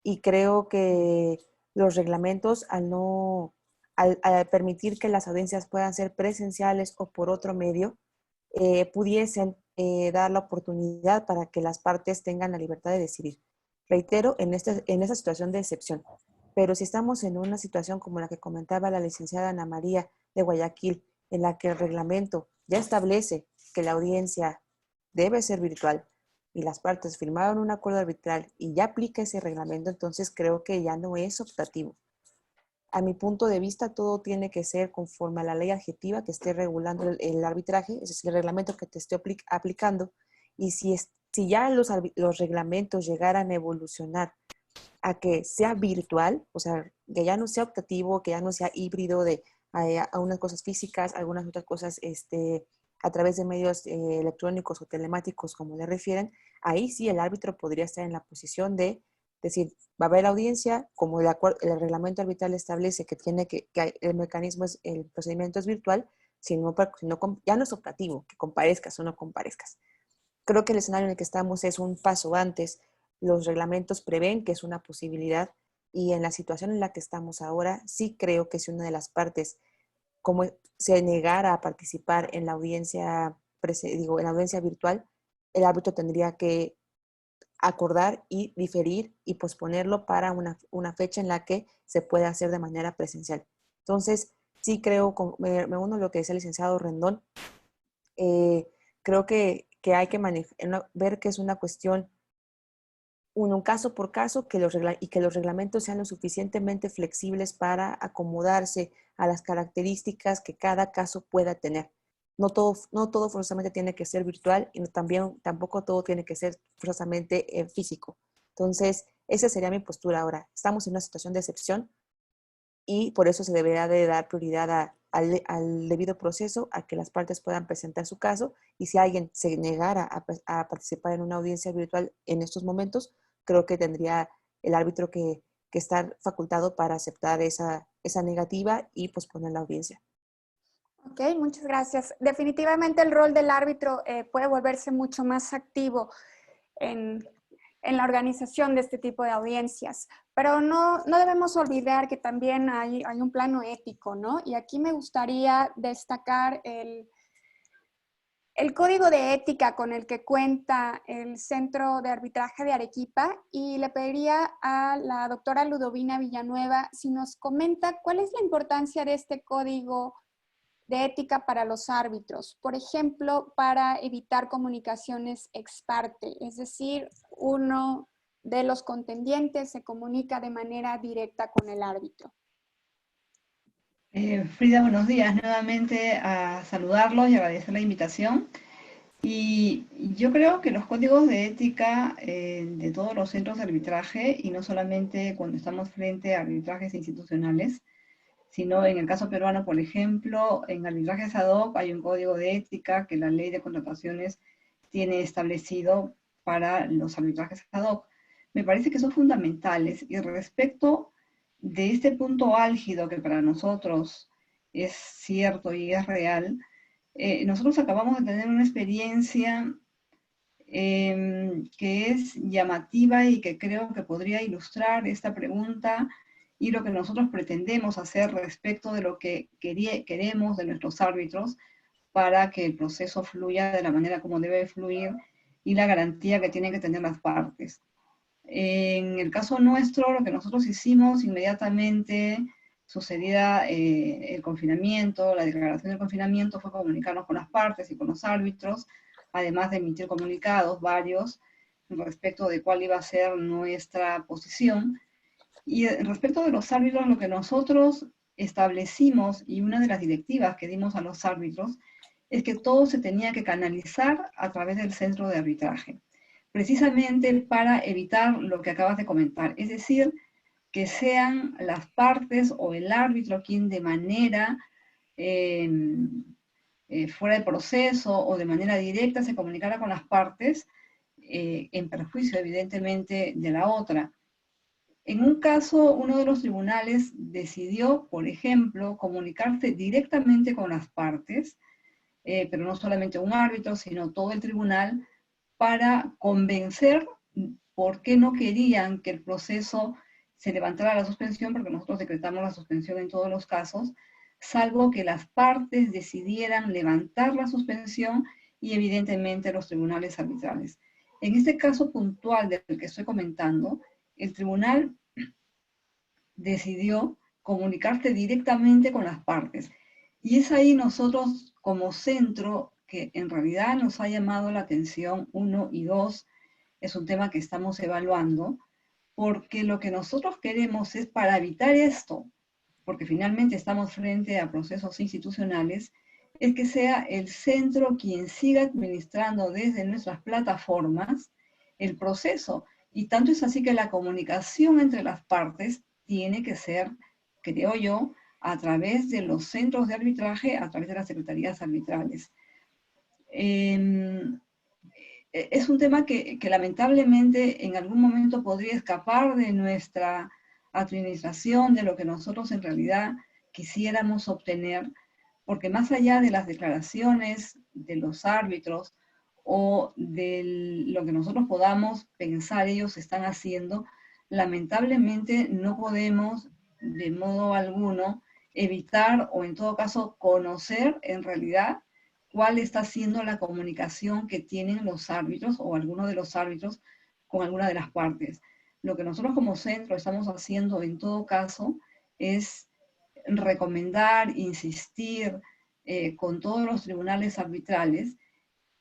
y creo que los reglamentos, al permitir que las audiencias puedan ser presenciales o por otro medio, pudiesen dar la oportunidad para que las partes tengan la libertad de decidir. Reitero, en esta situación de excepción. Pero si estamos en una situación como la que comentaba la licenciada Ana María de Guayaquil, en la que el reglamento ya establece que la audiencia debe ser virtual y las partes firmaron un acuerdo arbitral y ya aplica ese reglamento, entonces creo que ya no es optativo. A mi punto de vista, todo tiene que ser conforme a la ley adjetiva que esté regulando el arbitraje, es decir, el reglamento que te esté aplicando. Y si ya los reglamentos llegaran a evolucionar a que sea virtual, o sea, que ya no sea optativo, que ya no sea híbrido de a unas cosas físicas, algunas otras cosas a través de medios electrónicos o telemáticos, como le refieren, ahí sí el árbitro podría estar en la posición de decir, va a haber audiencia, como el reglamento arbitral establece que el mecanismo, el procedimiento es virtual, ya no es optativo, que comparezcas o no comparezcas. Creo que el escenario en el que estamos es un paso antes. Los reglamentos prevén que es una posibilidad y en la situación en la que estamos ahora, sí creo que si una de las partes como se negara a participar en la audiencia, en la audiencia virtual, el árbitro tendría que acordar y diferir y posponerlo para una fecha en la que se pueda hacer de manera presencial. Entonces, sí creo, me uno a lo que dice el licenciado Rendón, creo que hay que ver que es una cuestión, un caso por caso, y que los reglamentos sean lo suficientemente flexibles para acomodarse a las características que cada caso pueda tener. No todo forzosamente tiene que ser virtual y tampoco todo tiene que ser forzosamente físico. Entonces, esa sería mi postura ahora. Estamos en una situación de excepción y por eso se debería de dar prioridad al debido proceso, a que las partes puedan presentar su caso, y si alguien se negara a participar en una audiencia virtual en estos momentos, creo que tendría el árbitro que estar facultado para aceptar esa negativa y posponer la audiencia. Ok, muchas gracias. Definitivamente el rol del árbitro puede volverse mucho más activo en la organización de este tipo de audiencias, pero no debemos olvidar que también hay un plano ético, ¿no? Y aquí me gustaría destacar el código de ética con el que cuenta el Centro de Arbitraje de Arequipa, y le pediría a la doctora Ludovina Villanueva si nos comenta cuál es la importancia de este código de ética para los árbitros, por ejemplo, para evitar comunicaciones ex parte, es decir, uno de los contendientes se comunica de manera directa con el árbitro. Frida, buenos días. Nuevamente a saludarlos y agradecer la invitación. Y yo creo que los códigos de ética de todos los centros de arbitraje, y no solamente cuando estamos frente a arbitrajes institucionales, sino en el caso peruano, por ejemplo, en arbitrajes ad hoc hay un código de ética que la ley de contrataciones tiene establecido para los arbitrajes ad hoc. Me parece que son fundamentales, y respecto de este punto álgido que para nosotros es cierto y es real, nosotros acabamos de tener una experiencia que es llamativa y que creo que podría ilustrar esta pregunta y lo que nosotros pretendemos hacer respecto de lo que queremos de nuestros árbitros para que el proceso fluya de la manera como debe fluir y la garantía que tienen que tener las partes. En el caso nuestro, lo que nosotros hicimos inmediatamente sucedida el confinamiento, la declaración del confinamiento, fue comunicarnos con las partes y con los árbitros además de emitir comunicados varios respecto de cuál iba a ser nuestra posición. Y respecto de los árbitros, lo que nosotros establecimos, y una de las directivas que dimos a los árbitros, es que todo se tenía que canalizar a través del centro de arbitraje, precisamente para evitar lo que acabas de comentar, es decir, que sean las partes o el árbitro quien de manera fuera de proceso o de manera directa se comunicara con las partes, en perjuicio evidentemente de la otra. En un caso, uno de los tribunales decidió, por ejemplo, comunicarse directamente con las partes, pero no solamente un árbitro, sino todo el tribunal, para convencer por qué no querían que el proceso se levantara la suspensión, porque nosotros decretamos la suspensión en todos los casos, salvo que las partes decidieran levantar la suspensión y evidentemente los tribunales arbitrales. En este caso puntual del que estoy comentando, el tribunal decidió comunicarse directamente con las partes. Y es ahí nosotros como centro que en realidad nos ha llamado la atención, 1 y 2, es un tema que estamos evaluando, porque lo que nosotros queremos es para evitar esto, porque finalmente estamos frente a procesos institucionales, es que sea el centro quien siga administrando desde nuestras plataformas el proceso. Y tanto es así que la comunicación entre las partes tiene que ser, creo yo, a través de los centros de arbitraje, a través de las secretarías arbitrales. Es un tema que lamentablemente en algún momento podría escapar de nuestra administración, de lo que nosotros en realidad quisiéramos obtener, porque más allá de las declaraciones de los árbitros o de lo que nosotros podamos pensar ellos están haciendo, lamentablemente no podemos de modo alguno evitar o en todo caso conocer en realidad cuál está siendo la comunicación que tienen los árbitros o algunos de los árbitros con alguna de las partes. Lo que nosotros como centro estamos haciendo en todo caso es recomendar, insistir con todos los tribunales arbitrales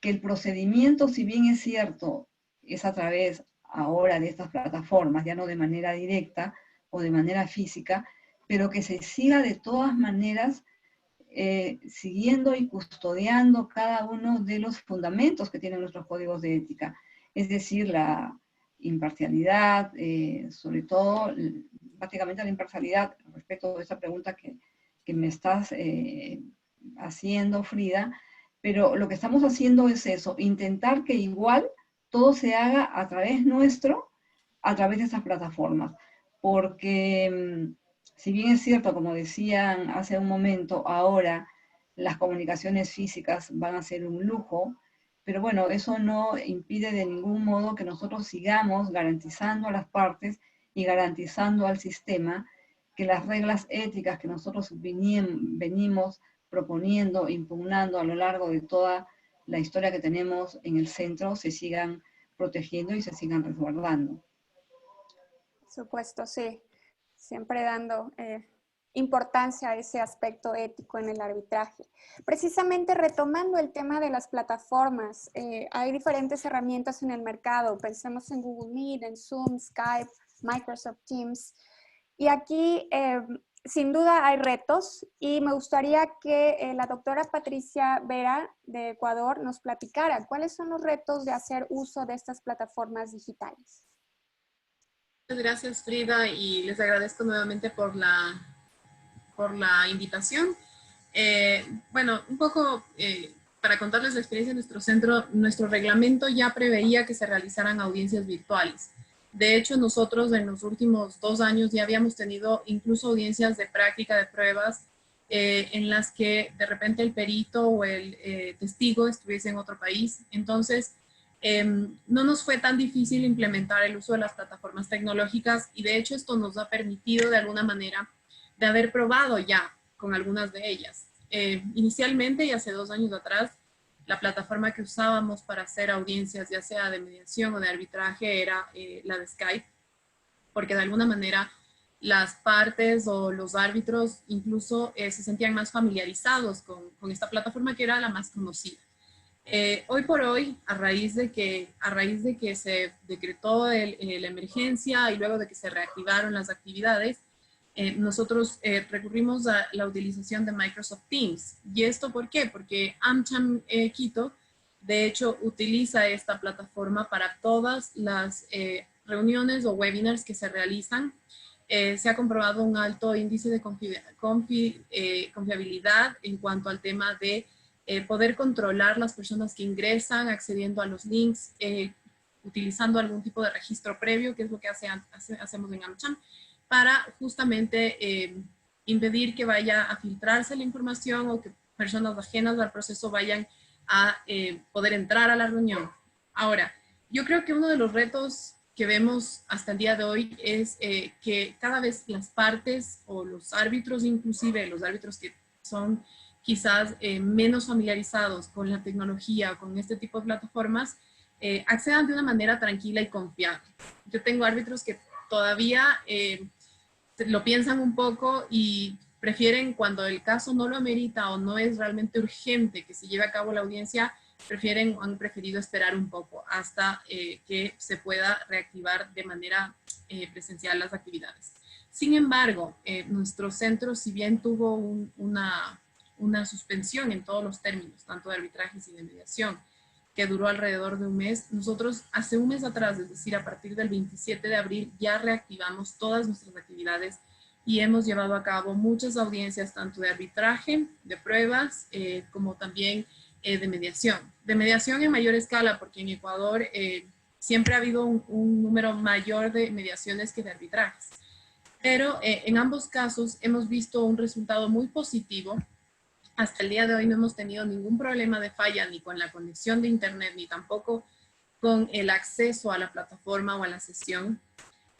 que el procedimiento, si bien es cierto, es a través ahora de estas plataformas, ya no de manera directa o de manera física, pero que se siga de todas maneras siguiendo y custodiando cada uno de los fundamentos que tienen nuestros códigos de ética, es decir, la imparcialidad, sobre todo, básicamente la imparcialidad, respecto a esa pregunta que me estás haciendo, Frida, pero lo que estamos haciendo es eso, intentar que igual todo se haga a través nuestro, a través de esas plataformas, porque si bien es cierto, como decían hace un momento, ahora las comunicaciones físicas van a ser un lujo, pero bueno, eso no impide de ningún modo que nosotros sigamos garantizando a las partes y garantizando al sistema que las reglas éticas que nosotros venimos proponiendo, impugnando a lo largo de toda la historia que tenemos en el centro se sigan protegiendo y se sigan resguardando. Por supuesto, sí. Siempre dando importancia a ese aspecto ético en el arbitraje. Precisamente retomando el tema de las plataformas, hay diferentes herramientas en el mercado. Pensemos en Google Meet, en Zoom, Skype, Microsoft Teams. Y aquí, sin duda, hay retos y me gustaría que la doctora Patricia Vera de Ecuador nos platicara cuáles son los retos de hacer uso de estas plataformas digitales. Muchas gracias, Frida, y les agradezco nuevamente por la invitación. Bueno, un poco para contarles la experiencia de nuestro centro, nuestro reglamento ya preveía que se realizaran audiencias virtuales. De hecho, nosotros en los últimos 2 años ya habíamos tenido incluso audiencias de práctica de pruebas en las que de repente el perito o el testigo estuviese en otro país. Entonces, no nos fue tan difícil implementar el uso de las plataformas tecnológicas y de hecho esto nos ha permitido de alguna manera de haber probado ya con algunas de ellas. Inicialmente y hace 2 años atrás, la plataforma que usábamos para hacer audiencias, ya sea de mediación o de arbitraje, era la de Skype, porque de alguna manera las partes o los árbitros incluso se sentían más familiarizados con esta plataforma que era la más conocida. Hoy por hoy, a raíz de que se decretó la emergencia y luego de que se reactivaron las actividades, nosotros recurrimos a la utilización de Microsoft Teams. ¿Y esto por qué? Porque AmCham Quito, de hecho, utiliza esta plataforma para todas las reuniones o webinars que se realizan. Se ha comprobado un alto índice de confiabilidad en cuanto al tema de poder controlar las personas que ingresan accediendo a los links, utilizando algún tipo de registro previo, que es lo que hacemos en AmCham, para justamente impedir que vaya a filtrarse la información o que personas ajenas al proceso vayan a poder entrar a la reunión. Ahora, yo creo que uno de los retos que vemos hasta el día de hoy es que cada vez las partes o los árbitros, inclusive los árbitros que son quizás menos familiarizados con la tecnología o con este tipo de plataformas, accedan de una manera tranquila y confiable. Yo tengo árbitros que todavía lo piensan un poco y prefieren, cuando el caso no lo amerita o no es realmente urgente que se lleve a cabo la audiencia, han preferido esperar un poco hasta que se pueda reactivar de manera presencial las actividades. Sin embargo, nuestro centro, si bien tuvo una suspensión en todos los términos, tanto de arbitrajes y de mediación, que duró alrededor de un mes, nosotros hace un mes atrás, es decir, a partir del 27 de abril, ya reactivamos todas nuestras actividades y hemos llevado a cabo muchas audiencias, tanto de arbitraje, de pruebas, como también de mediación. De mediación en mayor escala, porque en Ecuador siempre ha habido un número mayor de mediaciones que de arbitrajes. Pero en ambos casos hemos visto un resultado muy positivo. Hasta el día de hoy no hemos tenido ningún problema de falla ni con la conexión de internet, ni tampoco con el acceso a la plataforma o a la sesión.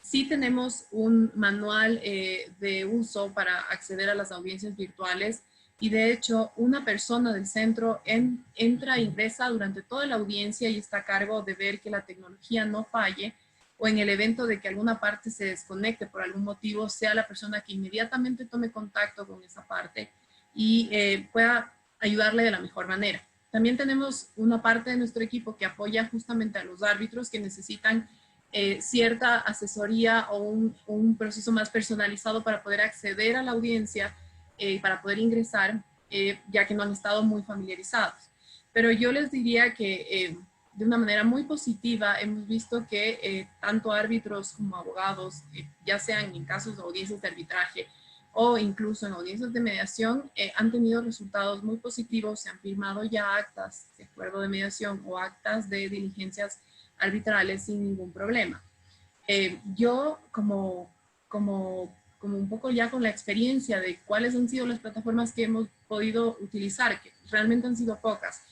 Sí tenemos un manual de uso para acceder a las audiencias virtuales y de hecho una persona del centro entra e ingresa durante toda la audiencia y está a cargo de ver que la tecnología no falle, o en el evento de que alguna parte se desconecte por algún motivo, sea la persona que inmediatamente tome contacto con esa parte y pueda ayudarle de la mejor manera. También tenemos una parte de nuestro equipo que apoya justamente a los árbitros que necesitan cierta asesoría o un proceso más personalizado para poder acceder a la audiencia, para poder ingresar, ya que no han estado muy familiarizados. Pero yo les diría que de una manera muy positiva hemos visto que tanto árbitros como abogados, ya sean en casos de audiencias de arbitraje o incluso en audiencias de mediación, han tenido resultados muy positivos. Se han firmado ya actas de acuerdo de mediación o actas de diligencias arbitrales sin ningún problema. Yo como un poco ya con la experiencia de cuáles han sido las plataformas que hemos podido utilizar, que realmente han sido pocas.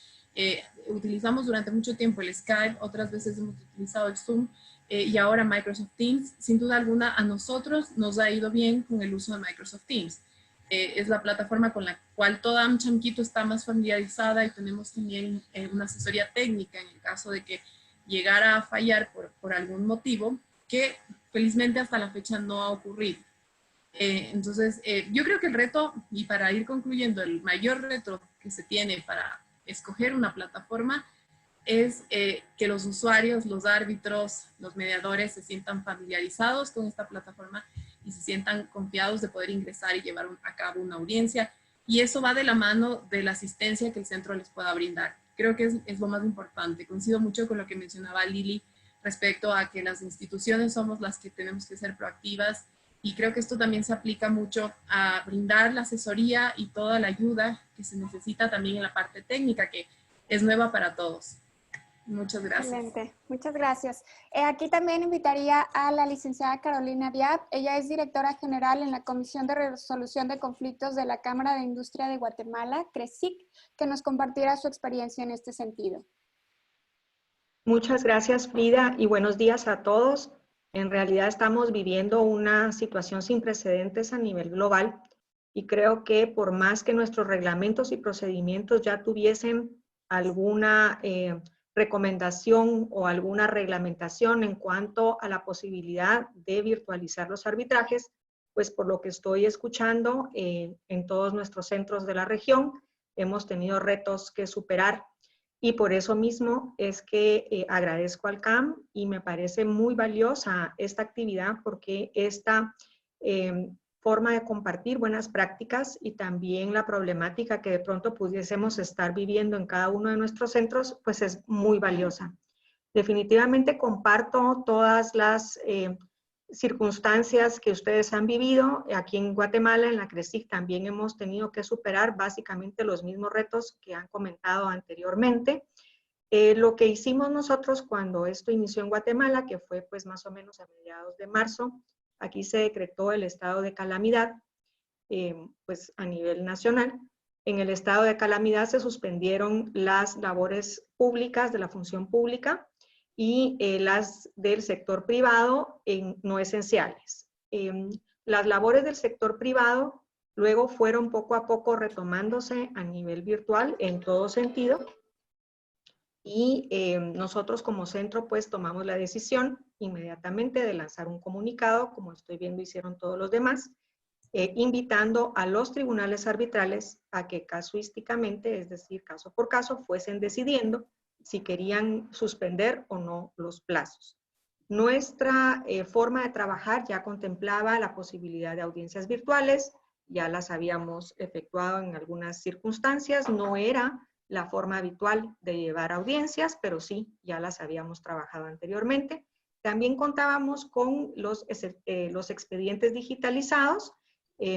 Utilizamos durante mucho tiempo el Skype, otras veces hemos utilizado el Zoom y ahora Microsoft Teams. Sin duda alguna a nosotros nos ha ido bien con el uso de Microsoft Teams. Es la plataforma con la cual toda AmCham Quito está más familiarizada y tenemos también una asesoría técnica en el caso de que llegara a fallar por algún motivo, que felizmente hasta la fecha no ha ocurrido. Entonces, yo creo que el reto, y para ir concluyendo, el mayor reto que se tiene para escoger una plataforma es que los usuarios, los árbitros, los mediadores se sientan familiarizados con esta plataforma y se sientan confiados de poder ingresar y llevar a cabo una audiencia. Y eso va de la mano de la asistencia que el centro les pueda brindar. Creo que es lo más importante. Coincido mucho con lo que mencionaba Lili respecto a que las instituciones somos las que tenemos que ser proactivas, y creo que esto también se aplica mucho a brindar la asesoría y toda la ayuda que se necesita también en la parte técnica, que es nueva para todos. Muchas gracias. Excelente, muchas gracias. Aquí también invitaría a la licenciada Carolina Diab. Ella es directora general en la Comisión de Resolución de Conflictos de la Cámara de Industria de Guatemala, CRESIC, que nos compartirá su experiencia en este sentido. Muchas gracias, Frida, y buenos días a todos. En realidad estamos viviendo una situación sin precedentes a nivel global y creo que por más que nuestros reglamentos y procedimientos ya tuviesen alguna recomendación o alguna reglamentación en cuanto a la posibilidad de virtualizar los arbitrajes, pues por lo que estoy escuchando en todos nuestros centros de la región, hemos tenido retos que superar. Y por eso mismo es que agradezco al CAM y me parece muy valiosa esta actividad porque esta forma de compartir buenas prácticas y también la problemática que de pronto pudiésemos estar viviendo en cada uno de nuestros centros, pues es muy valiosa. Definitivamente comparto todas las circunstancias que ustedes han vivido. Aquí en Guatemala, en la CRECIG, también hemos tenido que superar básicamente los mismos retos que han comentado anteriormente. Lo que hicimos nosotros cuando esto inició en Guatemala, que fue pues más o menos a mediados de marzo, aquí se decretó el estado de calamidad, pues a nivel nacional. En el estado de calamidad se suspendieron las labores públicas de la función pública y las del sector privado no esenciales. Las labores del sector privado luego fueron poco a poco retomándose a nivel virtual en todo sentido. Y nosotros como centro pues tomamos la decisión inmediatamente de lanzar un comunicado, como estoy viendo hicieron todos los demás, invitando a los tribunales arbitrales a que casuísticamente, es decir, caso por caso, fuesen decidiendo si querían suspender o no los plazos. Nuestra forma de trabajar ya contemplaba la posibilidad de audiencias virtuales, ya las habíamos efectuado en algunas circunstancias, no era la forma habitual de llevar audiencias, pero sí, ya las habíamos trabajado anteriormente. También contábamos con los expedientes digitalizados.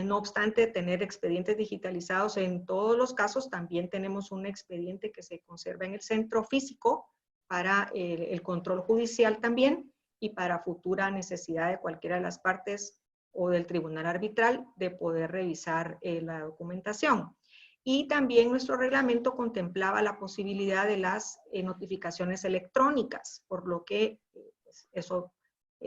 No obstante tener expedientes digitalizados en todos los casos, también tenemos un expediente que se conserva en el centro físico para el control judicial también y para futura necesidad de cualquiera de las partes o del tribunal arbitral de poder revisar la documentación. Y también nuestro reglamento contemplaba la posibilidad de las notificaciones electrónicas, por lo que pues, eso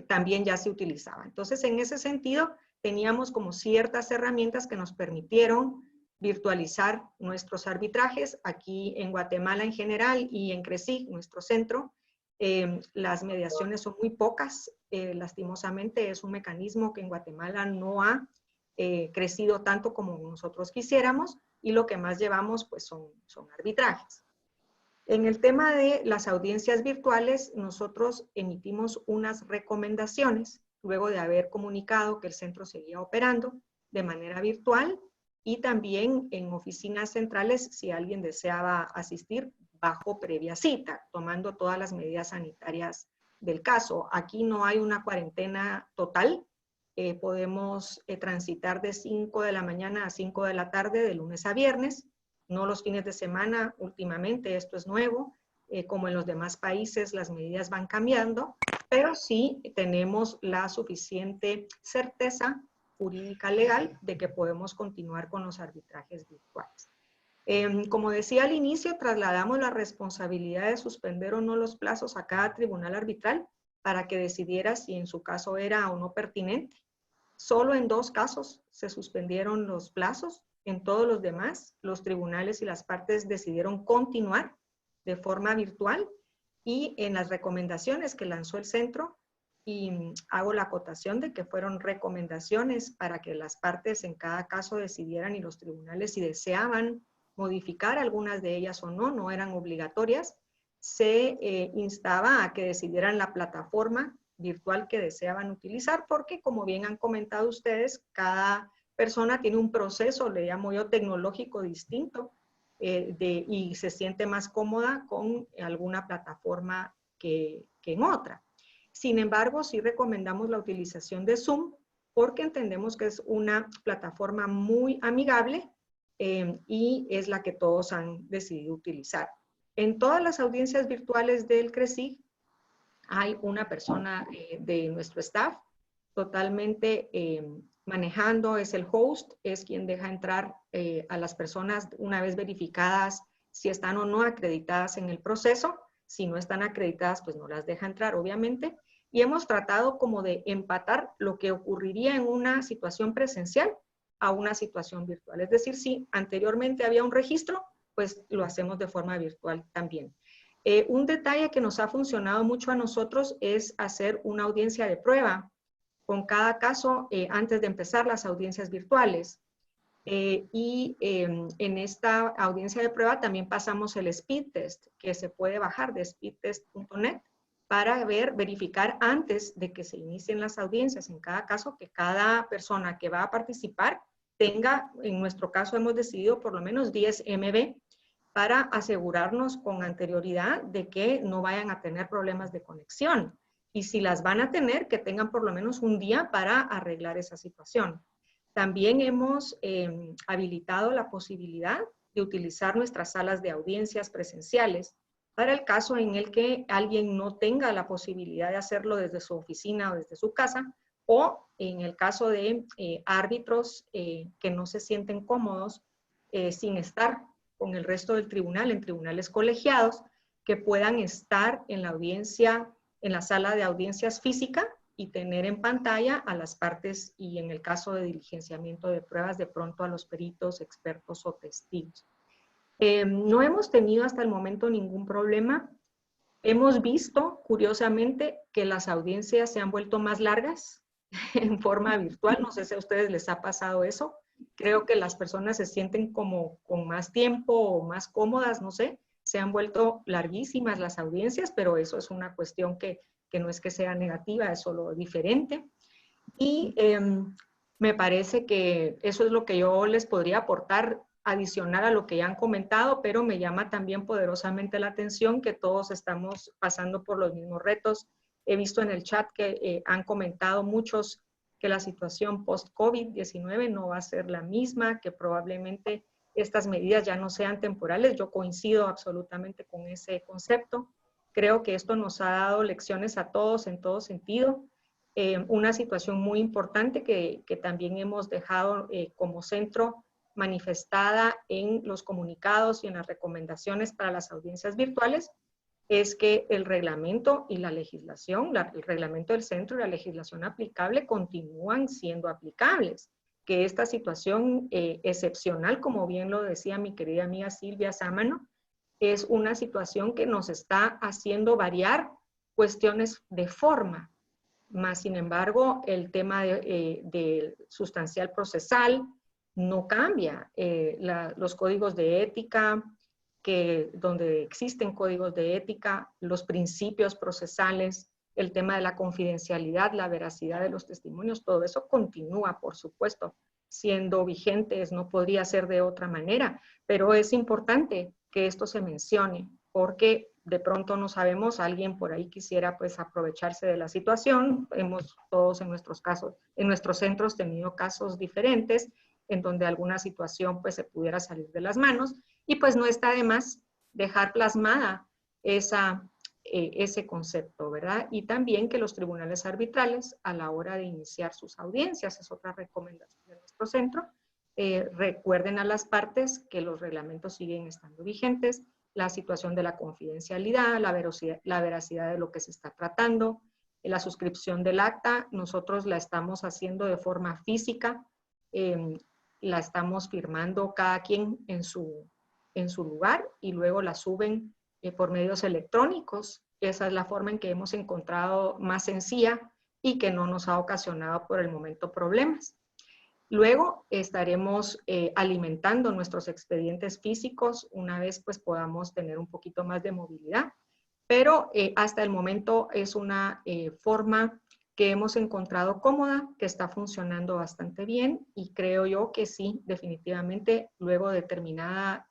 también ya se utilizaba. Entonces, en ese sentido, teníamos como ciertas herramientas que nos permitieron virtualizar nuestros arbitrajes. Aquí en Guatemala en general y en CRECIG, nuestro centro, las mediaciones son muy pocas. Lastimosamente es un mecanismo que en Guatemala no ha crecido tanto como nosotros quisiéramos y lo que más llevamos pues son arbitrajes. En el tema de las audiencias virtuales, nosotros emitimos unas recomendaciones luego de haber comunicado que el centro seguía operando de manera virtual y también en oficinas centrales si alguien deseaba asistir bajo previa cita, tomando todas las medidas sanitarias del caso. Aquí no hay una cuarentena total. Podemos transitar de 5 de la mañana a 5 de la tarde de lunes a viernes, no los fines de semana. Últimamente esto es nuevo, como en los demás países las medidas van cambiando, pero sí tenemos la suficiente certeza jurídica legal de que podemos continuar con los arbitrajes virtuales. Como decía al inicio, trasladamos la responsabilidad de suspender o no los plazos a cada tribunal arbitral para que decidiera si en su caso era o no pertinente. Solo en 2 casos se suspendieron los plazos. En todos los demás, los tribunales y las partes decidieron continuar de forma virtual y en las recomendaciones que lanzó el centro, y hago la acotación de que fueron recomendaciones para que las partes en cada caso decidieran y los tribunales si deseaban modificar algunas de ellas o no, no eran obligatorias, se instaba a que decidieran la plataforma virtual que deseaban utilizar, porque como bien han comentado ustedes, cada persona tiene un proceso, le llamo yo, tecnológico distinto y se siente más cómoda con alguna plataforma que en otra. Sin embargo, sí recomendamos la utilización de Zoom porque entendemos que es una plataforma muy amigable y es la que todos han decidido utilizar. En todas las audiencias virtuales del CRECIG hay una persona de nuestro staff totalmente manejando, es el host, es quien deja entrar a las personas una vez verificadas si están o no acreditadas en el proceso. Si no están acreditadas, pues no las deja entrar, obviamente. Y hemos tratado como de empatar lo que ocurriría en una situación presencial a una situación virtual. Es decir, si anteriormente había un registro, pues lo hacemos de forma virtual también. Un detalle que nos ha funcionado mucho a nosotros es hacer una audiencia de prueba con cada caso antes de empezar las audiencias virtuales. En esta audiencia de prueba también pasamos el speed test, que se puede bajar de speedtest.net para verificar antes de que se inicien las audiencias, en cada caso, que cada persona que va a participar tenga, en nuestro caso hemos decidido por lo menos 10 MB, para asegurarnos con anterioridad de que no vayan a tener problemas de conexión. Y si las van a tener, que tengan por lo menos un día para arreglar esa situación. También hemos habilitado la posibilidad de utilizar nuestras salas de audiencias presenciales para el caso en el que alguien no tenga la posibilidad de hacerlo desde su oficina o desde su casa, o en el caso de árbitros que no se sienten cómodos sin estar con el resto del tribunal, en tribunales colegiados, que puedan estar en la audiencia, en la sala de audiencias física y tener en pantalla a las partes y en el caso de diligenciamiento de pruebas de pronto a los peritos, expertos o testigos. No hemos tenido hasta el momento ningún problema. Hemos visto, curiosamente, que las audiencias se han vuelto más largas en forma virtual. No sé si a ustedes les ha pasado eso. Creo que las personas se sienten como con más tiempo o más cómodas, no sé. Se han vuelto larguísimas las audiencias, pero eso es una cuestión que no es que sea negativa, es solo diferente. Y me parece que eso es lo que yo les podría aportar adicional a lo que ya han comentado, pero me llama también poderosamente la atención que todos estamos pasando por los mismos retos. He visto en el chat que han comentado muchos que la situación post-COVID-19 no va a ser la misma, que probablemente estas medidas ya no sean temporales. Yo coincido absolutamente con ese concepto. Creo que esto nos ha dado lecciones a todos en todo sentido. Una situación muy importante que también hemos dejado como centro manifestada en los comunicados y en las recomendaciones para las audiencias virtuales es que el reglamento y la legislación, el reglamento del centro y la legislación aplicable continúan siendo aplicables. Que esta situación excepcional, como bien lo decía mi querida amiga Silvia Sámano, es una situación que nos está haciendo variar cuestiones de forma. Más sin embargo, el tema de sustancial procesal no cambia. Los códigos de ética, donde existen códigos de ética, los principios procesales, el tema de la confidencialidad, la veracidad de los testimonios, todo eso continúa, por supuesto, siendo vigentes, no podría ser de otra manera, pero es importante que esto se mencione, porque de pronto no sabemos, alguien por ahí quisiera pues aprovecharse de la situación. Hemos todos en nuestros casos, en nuestros centros tenido casos diferentes en donde alguna situación pues se pudiera salir de las manos y pues no está de más dejar plasmada ese concepto, ¿verdad? Y también que los tribunales arbitrales a la hora de iniciar sus audiencias, es otra recomendación de nuestro centro, recuerden a las partes que los reglamentos siguen estando vigentes, la situación de la confidencialidad, la veracidad de lo que se está tratando, la suscripción del acta, nosotros la estamos haciendo de forma física, la estamos firmando cada quien en su lugar y luego la suben por medios electrónicos. Esa es la forma en que hemos encontrado más sencilla y que no nos ha ocasionado por el momento problemas. Luego estaremos alimentando nuestros expedientes físicos una vez pues podamos tener un poquito más de movilidad, pero hasta el momento es una forma que hemos encontrado cómoda, que está funcionando bastante bien y creo yo que sí, definitivamente luego de terminada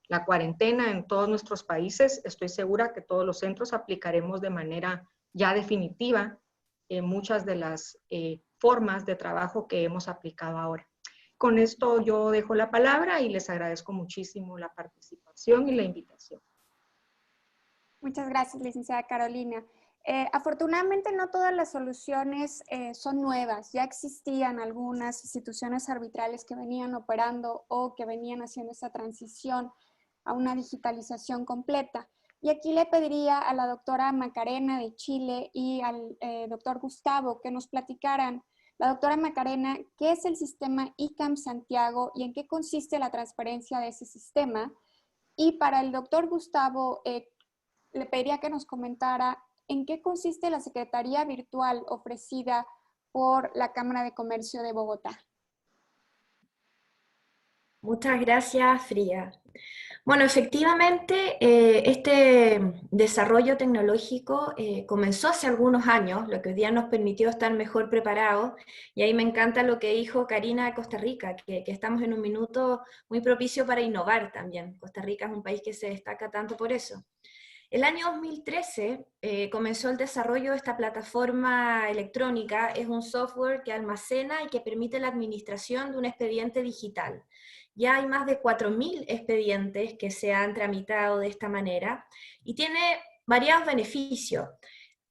la cuarentena en todos nuestros países, estoy segura que todos los centros aplicaremos de manera ya definitiva muchas de las formas de trabajo que hemos aplicado ahora. Con esto yo dejo la palabra y les agradezco muchísimo la participación y la invitación. Muchas gracias, licenciada Carolina. Afortunadamente no todas las soluciones son nuevas, ya existían algunas instituciones arbitrales que venían operando o que venían haciendo esta transición a una digitalización completa. Y aquí le pediría a la doctora Macarena de Chile y al doctor Gustavo que nos platicaran. La doctora Macarena, ¿qué es el sistema ICAM Santiago y en qué consiste la transparencia de ese sistema? Y para el doctor Gustavo, le pediría que nos comentara en qué consiste la Secretaría Virtual ofrecida por la Cámara de Comercio de Bogotá. Muchas gracias, Frida. Bueno, efectivamente, este desarrollo tecnológico comenzó hace algunos años, lo que hoy día nos permitió estar mejor preparados, y ahí me encanta lo que dijo Karina de Costa Rica, que estamos en un minuto muy propicio para innovar también. Costa Rica es un país que se destaca tanto por eso. El año 2013 comenzó el desarrollo de esta plataforma electrónica. Es un software que almacena y que permite la administración de un expediente digital. Ya hay más de 4.000 expedientes que se han tramitado de esta manera y tiene variados beneficios.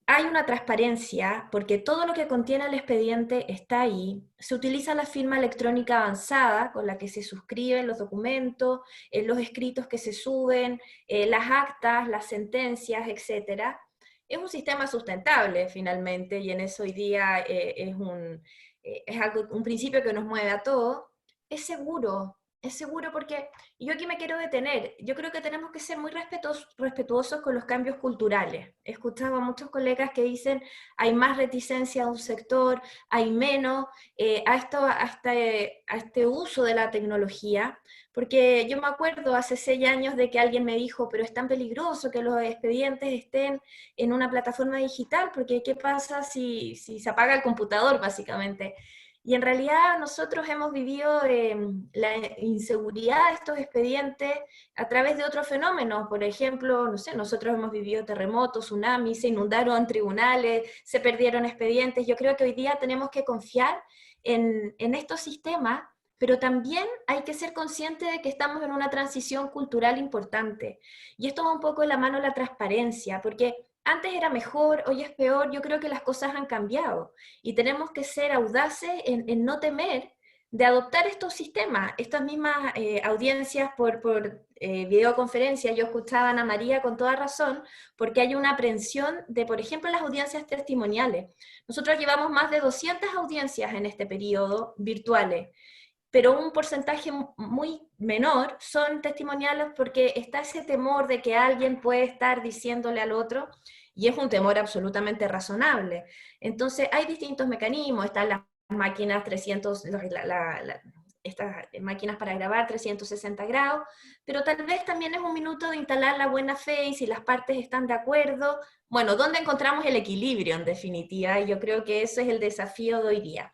Hay una transparencia porque todo lo que contiene el expediente está ahí. Se utiliza la firma electrónica avanzada con la que se suscriben los documentos, los escritos que se suben, las actas, las sentencias, etc. Es un sistema sustentable finalmente y en eso hoy día es un principio que nos mueve a todos. Es seguro porque yo aquí me quiero detener. Yo creo que tenemos que ser muy respetuosos con los cambios culturales. He escuchado a muchos colegas que dicen hay más reticencia a un sector, hay menos a este uso de la tecnología, porque yo me acuerdo hace 6 años de que alguien me dijo, pero es tan peligroso que los expedientes estén en una plataforma digital, porque ¿qué pasa si se apaga el computador, básicamente? Y en realidad nosotros hemos vivido la inseguridad de estos expedientes a través de otros fenómenos. Por ejemplo, no sé, nosotros hemos vivido terremotos, tsunamis, se inundaron tribunales, se perdieron expedientes. Yo creo que hoy día tenemos que confiar en estos sistemas, pero también hay que ser conscientes de que estamos en una transición cultural importante. Y esto va un poco de la mano de la transparencia, porque antes era mejor, hoy es peor. Yo creo que las cosas han cambiado y tenemos que ser audaces en no temer de adoptar estos sistemas, estas mismas audiencias por videoconferencia. Yo escuchaba a Ana María con toda razón, porque hay una aprensión de, por ejemplo, las audiencias testimoniales. Nosotros llevamos más de 200 audiencias en este periodo virtuales, pero un porcentaje muy menor son testimoniales porque está ese temor de que alguien puede estar diciéndole al otro, y es un temor absolutamente razonable. Entonces hay distintos mecanismos, están las máquinas 300, estas máquinas para grabar 360 grados, pero tal vez también es un minuto de instalar la buena fe y si las partes están de acuerdo. Bueno, ¿dónde encontramos el equilibrio en definitiva? Y yo creo que eso es el desafío de hoy día.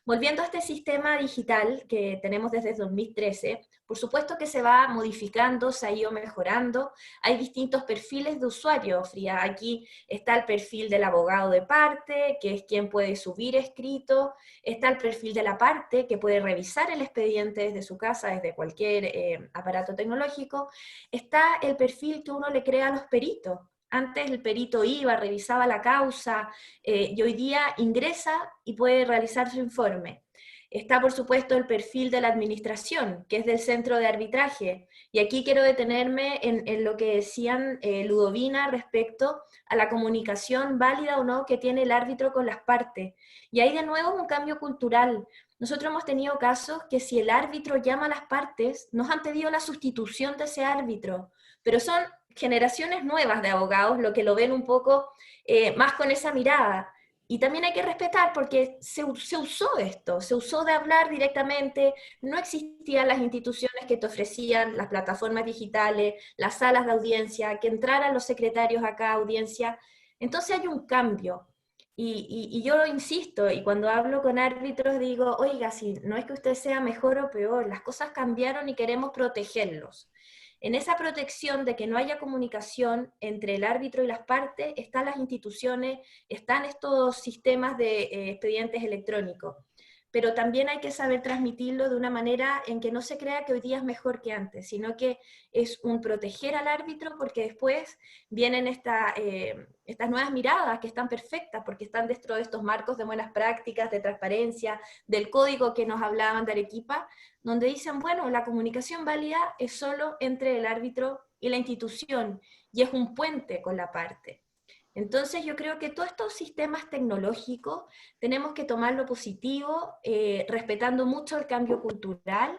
Volviendo a este sistema digital que tenemos desde 2013, por supuesto que se va modificando, se ha ido mejorando, hay distintos perfiles de usuario, Frida. Aquí está el perfil del abogado de parte, que es quien puede subir escrito, está el perfil de la parte, que puede revisar el expediente desde su casa, desde cualquier aparato tecnológico, está el perfil que uno le crea a los peritos. Antes el perito iba, revisaba la causa, y hoy día ingresa y puede realizar su informe. Está, por supuesto, el perfil de la administración, que es del centro de arbitraje. Y aquí quiero detenerme en lo que decían Ludovina respecto a la comunicación válida o no que tiene el árbitro con las partes. Y ahí de nuevo un cambio cultural. Nosotros hemos tenido casos que si el árbitro llama a las partes, nos han pedido la sustitución de ese árbitro, pero son generaciones nuevas de abogados lo que lo ven un poco más con esa mirada. Y también hay que respetar porque se usó esto, se usó de hablar directamente, no existían las instituciones que te ofrecían, las plataformas digitales, las salas de audiencia, que entraran los secretarios a cada audiencia. Entonces hay un cambio. Y yo insisto, y cuando hablo con árbitros digo, oiga, si no es que usted sea mejor o peor, las cosas cambiaron y queremos protegerlos. En esa protección de que no haya comunicación entre el árbitro y las partes, están las instituciones, están estos sistemas de expedientes electrónicos. Pero también hay que saber transmitirlo de una manera en que no se crea que hoy día es mejor que antes, sino que es un proteger al árbitro porque después vienen estas nuevas miradas que están perfectas, porque están dentro de estos marcos de buenas prácticas, de transparencia, del código que nos hablaban de Arequipa, donde dicen, bueno, la comunicación válida es solo entre el árbitro y la institución, y es un puente con la parte. Entonces yo creo que todos estos sistemas tecnológicos tenemos que tomarlo positivo, respetando mucho el cambio cultural,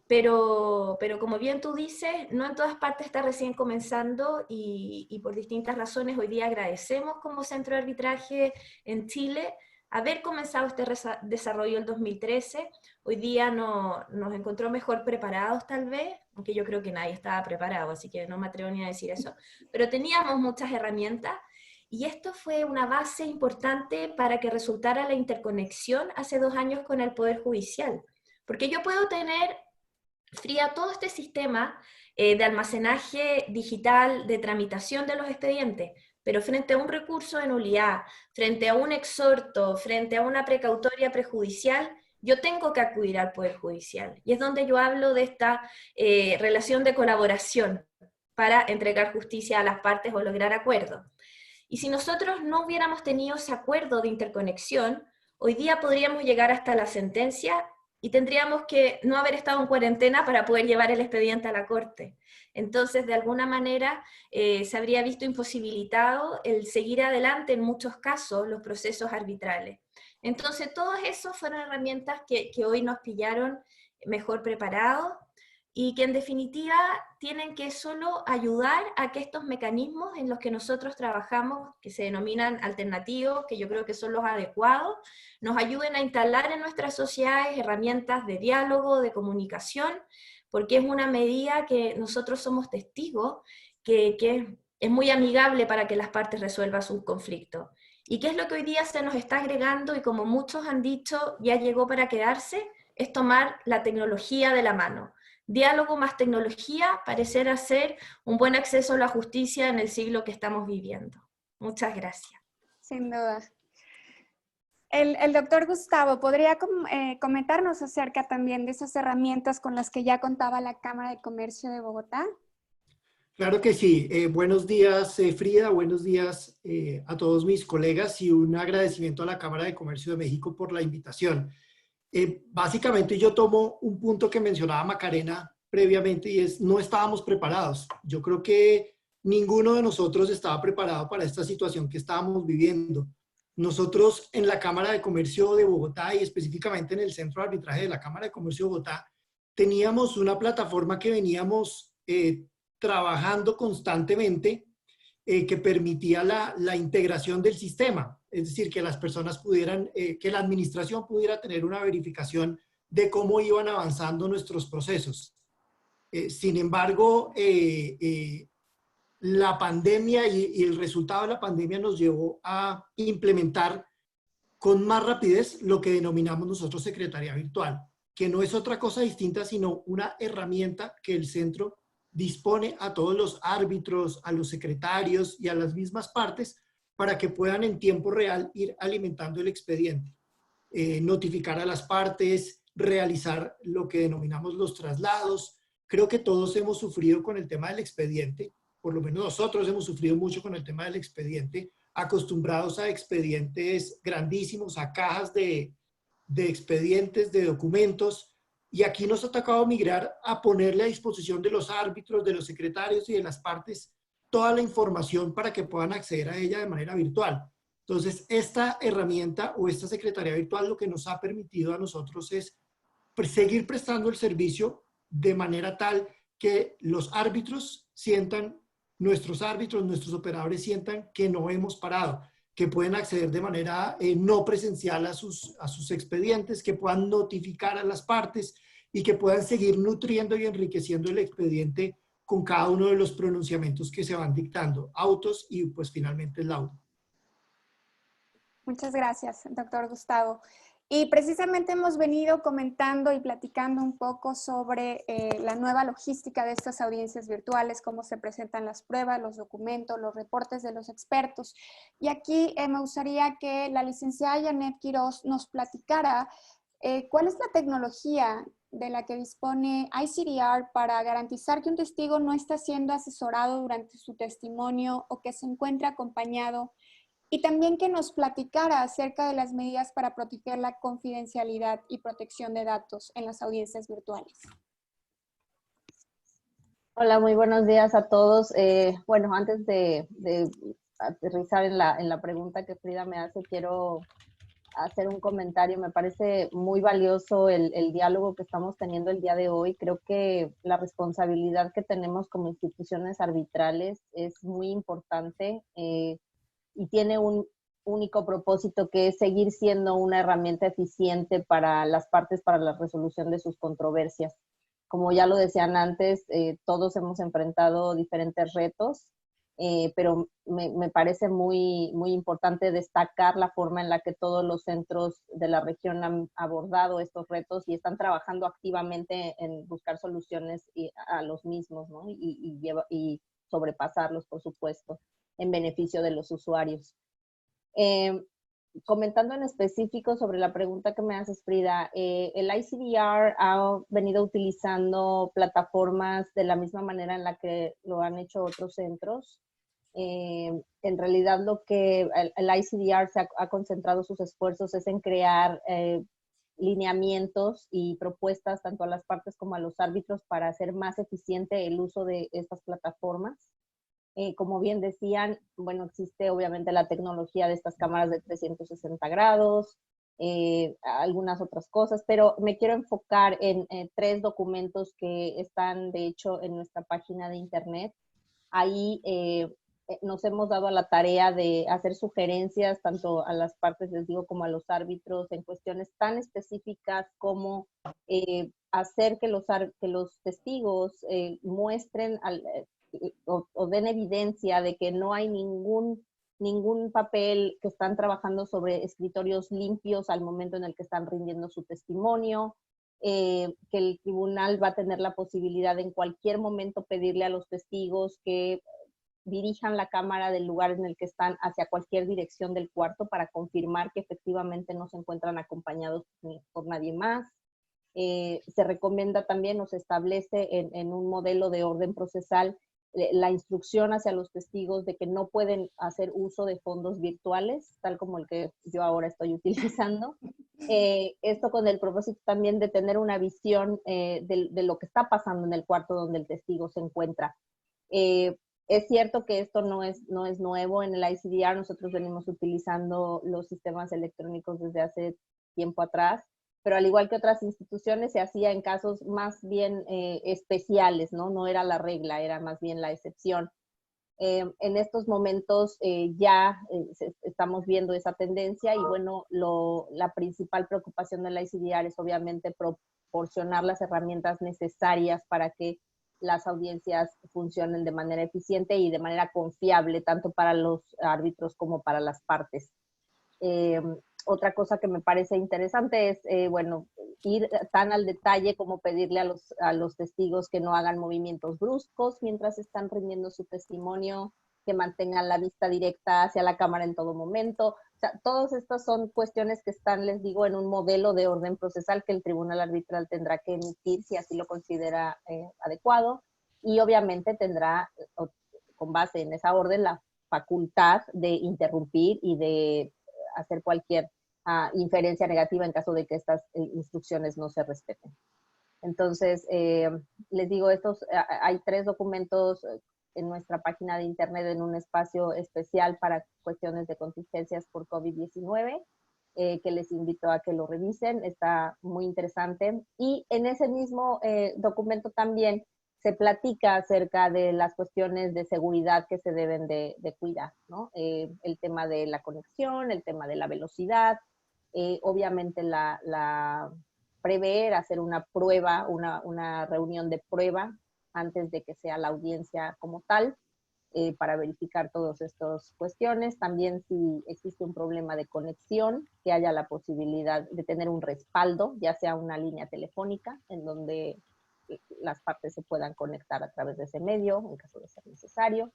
pero como bien tú dices, no en todas partes está recién comenzando y por distintas razones hoy día agradecemos como centro de arbitraje en Chile haber comenzado este desarrollo el 2013, hoy día nos encontró mejor preparados tal vez, aunque yo creo que nadie estaba preparado, así que no me atrevo ni a decir eso, pero teníamos muchas herramientas y esto fue una base importante para que resultara la interconexión hace 2 años con el Poder Judicial, porque yo puedo tener, Frida, todo este sistema de almacenaje digital, de tramitación de los expedientes, pero frente a un recurso de nulidad, frente a un exhorto, frente a una precautoria prejudicial, yo tengo que acudir al Poder Judicial. Y es donde yo hablo de esta relación de colaboración para entregar justicia a las partes o lograr acuerdos. Y si nosotros no hubiéramos tenido ese acuerdo de interconexión, hoy día podríamos llegar hasta la sentencia y tendríamos que no haber estado en cuarentena para poder llevar el expediente a la corte. Entonces, de alguna manera, se habría visto imposibilitado el seguir adelante en muchos casos los procesos arbitrales. Entonces, todas esas fueron herramientas que hoy nos pillaron mejor preparados y que en definitiva tienen que solo ayudar a que estos mecanismos en los que nosotros trabajamos, que se denominan alternativos, que yo creo que son los adecuados, nos ayuden a instalar en nuestras sociedades herramientas de diálogo, de comunicación, porque es una medida que nosotros somos testigos, que es muy amigable para que las partes resuelvan sus conflictos. ¿Y qué es lo que hoy día se nos está agregando? Y como muchos han dicho, ya llegó para quedarse, es tomar la tecnología de la mano. Diálogo más tecnología parecerá ser un buen acceso a la justicia en el siglo que estamos viviendo. Muchas gracias. Sin duda. El doctor Gustavo, ¿podría comentarnos acerca también de esas herramientas con las que ya contaba la Cámara de Comercio de Bogotá? Claro que sí. Buenos días, Frida. Buenos días a todos mis colegas y un agradecimiento a la Cámara de Comercio de México por la invitación. Básicamente yo tomo un punto que mencionaba Macarena previamente y es no estábamos preparados. Yo creo que ninguno de nosotros estaba preparado para esta situación que estábamos viviendo. Nosotros en la Cámara de Comercio de Bogotá y específicamente en el Centro de Arbitraje de la Cámara de Comercio de Bogotá teníamos una plataforma que veníamos trabajando constantemente que permitía la integración del sistema, es decir, que las personas pudieran, que la administración pudiera tener una verificación de cómo iban avanzando nuestros procesos. Sin embargo, la pandemia y el resultado de la pandemia nos llevó a implementar con más rapidez lo que denominamos nosotros secretaría virtual, que no es otra cosa distinta sino una herramienta que el centro dispone a todos los árbitros, a los secretarios y a las mismas partes para que puedan en tiempo real ir alimentando el expediente, notificar a las partes, realizar lo que denominamos los traslados. Creo que todos hemos sufrido con el tema del expediente, por lo menos nosotros hemos sufrido mucho con el tema del expediente, acostumbrados a expedientes grandísimos, a cajas de expedientes, de documentos, y aquí nos ha tocado migrar a ponerle a disposición de los árbitros, de los secretarios y de las partes toda la información para que puedan acceder a ella de manera virtual. Entonces, esta herramienta o esta secretaría virtual lo que nos ha permitido a nosotros es seguir prestando el servicio de manera tal que los árbitros sientan, nuestros árbitros, nuestros operadores sientan que no hemos parado, que pueden acceder de manera no presencial a sus expedientes, que puedan notificar a las partes y que puedan seguir nutriendo y enriqueciendo el expediente con cada uno de los pronunciamientos que se van dictando, autos y pues finalmente el laudo. Muchas gracias, doctor Gustavo. Y precisamente hemos venido comentando y platicando un poco sobre la nueva logística de estas audiencias virtuales, cómo se presentan las pruebas, los documentos, los reportes de los expertos. Y aquí me gustaría que la licenciada Janet Quiroz nos platicara cuál es la tecnología de la que dispone ICDR para garantizar que un testigo no está siendo asesorado durante su testimonio o que se encuentra acompañado. Y también que nos platicara acerca de las medidas para proteger la confidencialidad y protección de datos en las audiencias virtuales. Hola, muy buenos días a todos. Bueno, antes de aterrizar en la pregunta que Frida me hace, quiero hacer un comentario. Me parece muy valioso el diálogo que estamos teniendo el día de hoy. Creo que la responsabilidad que tenemos como instituciones arbitrales es muy importante. Y tiene un único propósito, que es seguir siendo una herramienta eficiente para las partes para la resolución de sus controversias. Como ya lo decían antes, todos hemos enfrentado diferentes retos, pero me parece muy, muy importante destacar la forma en la que todos los centros de la región han abordado estos retos y están trabajando activamente en buscar soluciones a los mismos, ¿no? Y sobrepasarlos, por supuesto, en beneficio de los usuarios. Comentando en específico sobre la pregunta que me haces, Frida, el ICDR ha venido utilizando plataformas de la misma manera en la que lo han hecho otros centros. En realidad lo que el ICDR ha concentrado sus esfuerzos es en crear lineamientos y propuestas tanto a las partes como a los árbitros para hacer más eficiente el uso de estas plataformas. Como bien decían, bueno, existe obviamente la tecnología de estas cámaras de 360 grados, algunas otras cosas, pero me quiero enfocar en 3 documentos que están, de hecho, en nuestra página de internet. Ahí nos hemos dado a la tarea de hacer sugerencias tanto a las partes, les digo, como a los árbitros en cuestiones tan específicas como hacer que los testigos muestren o den evidencia de que no hay ningún papel, que están trabajando sobre escritorios limpios al momento en el que están rindiendo su testimonio, que el tribunal va a tener la posibilidad de en cualquier momento pedirle a los testigos que dirijan la cámara del lugar en el que están hacia cualquier dirección del cuarto para confirmar que efectivamente no se encuentran acompañados por nadie más. Se recomienda también, o se establece en un modelo de orden procesal, la instrucción hacia los testigos de que no pueden hacer uso de fondos virtuales, tal como el que yo ahora estoy utilizando. Esto con el propósito también de tener una visión de lo que está pasando en el cuarto donde el testigo se encuentra. Es cierto que esto no es nuevo en el ICDR. Nosotros venimos utilizando los sistemas electrónicos desde hace tiempo atrás, pero al igual que otras instituciones se hacía en casos más bien especiales, ¿no? No era la regla, era más bien la excepción. En estos momentos ya estamos viendo esa tendencia y bueno, la principal preocupación del ICDR es obviamente proporcionar las herramientas necesarias para que las audiencias funcionen de manera eficiente y de manera confiable, tanto para los árbitros como para las partes. Otra cosa que me parece interesante es, bueno, ir tan al detalle como pedirle a los testigos que no hagan movimientos bruscos mientras están rindiendo su testimonio, que mantengan la vista directa hacia la cámara en todo momento. O sea, todas estas son cuestiones que están, les digo, en un modelo de orden procesal que el tribunal arbitral tendrá que emitir si así lo considera adecuado, y obviamente tendrá, con base en esa orden, la facultad de interrumpir y de hacer cualquier inferencia negativa en caso de que estas instrucciones no se respeten. Entonces, les digo, hay 3 documentos en nuestra página de internet en un espacio especial para cuestiones de contingencias por COVID-19, que les invito a que lo revisen, está muy interesante. Y en ese mismo documento también se platica acerca de las cuestiones de seguridad que se deben de cuidar, ¿no? El tema de la conexión, el tema de la velocidad, obviamente prever, hacer una prueba, una reunión de prueba antes de que sea la audiencia como tal, para verificar todas estas cuestiones. También si existe un problema de conexión, que haya la posibilidad de tener un respaldo, ya sea una línea telefónica, en donde las partes se puedan conectar a través de ese medio, en caso de ser necesario,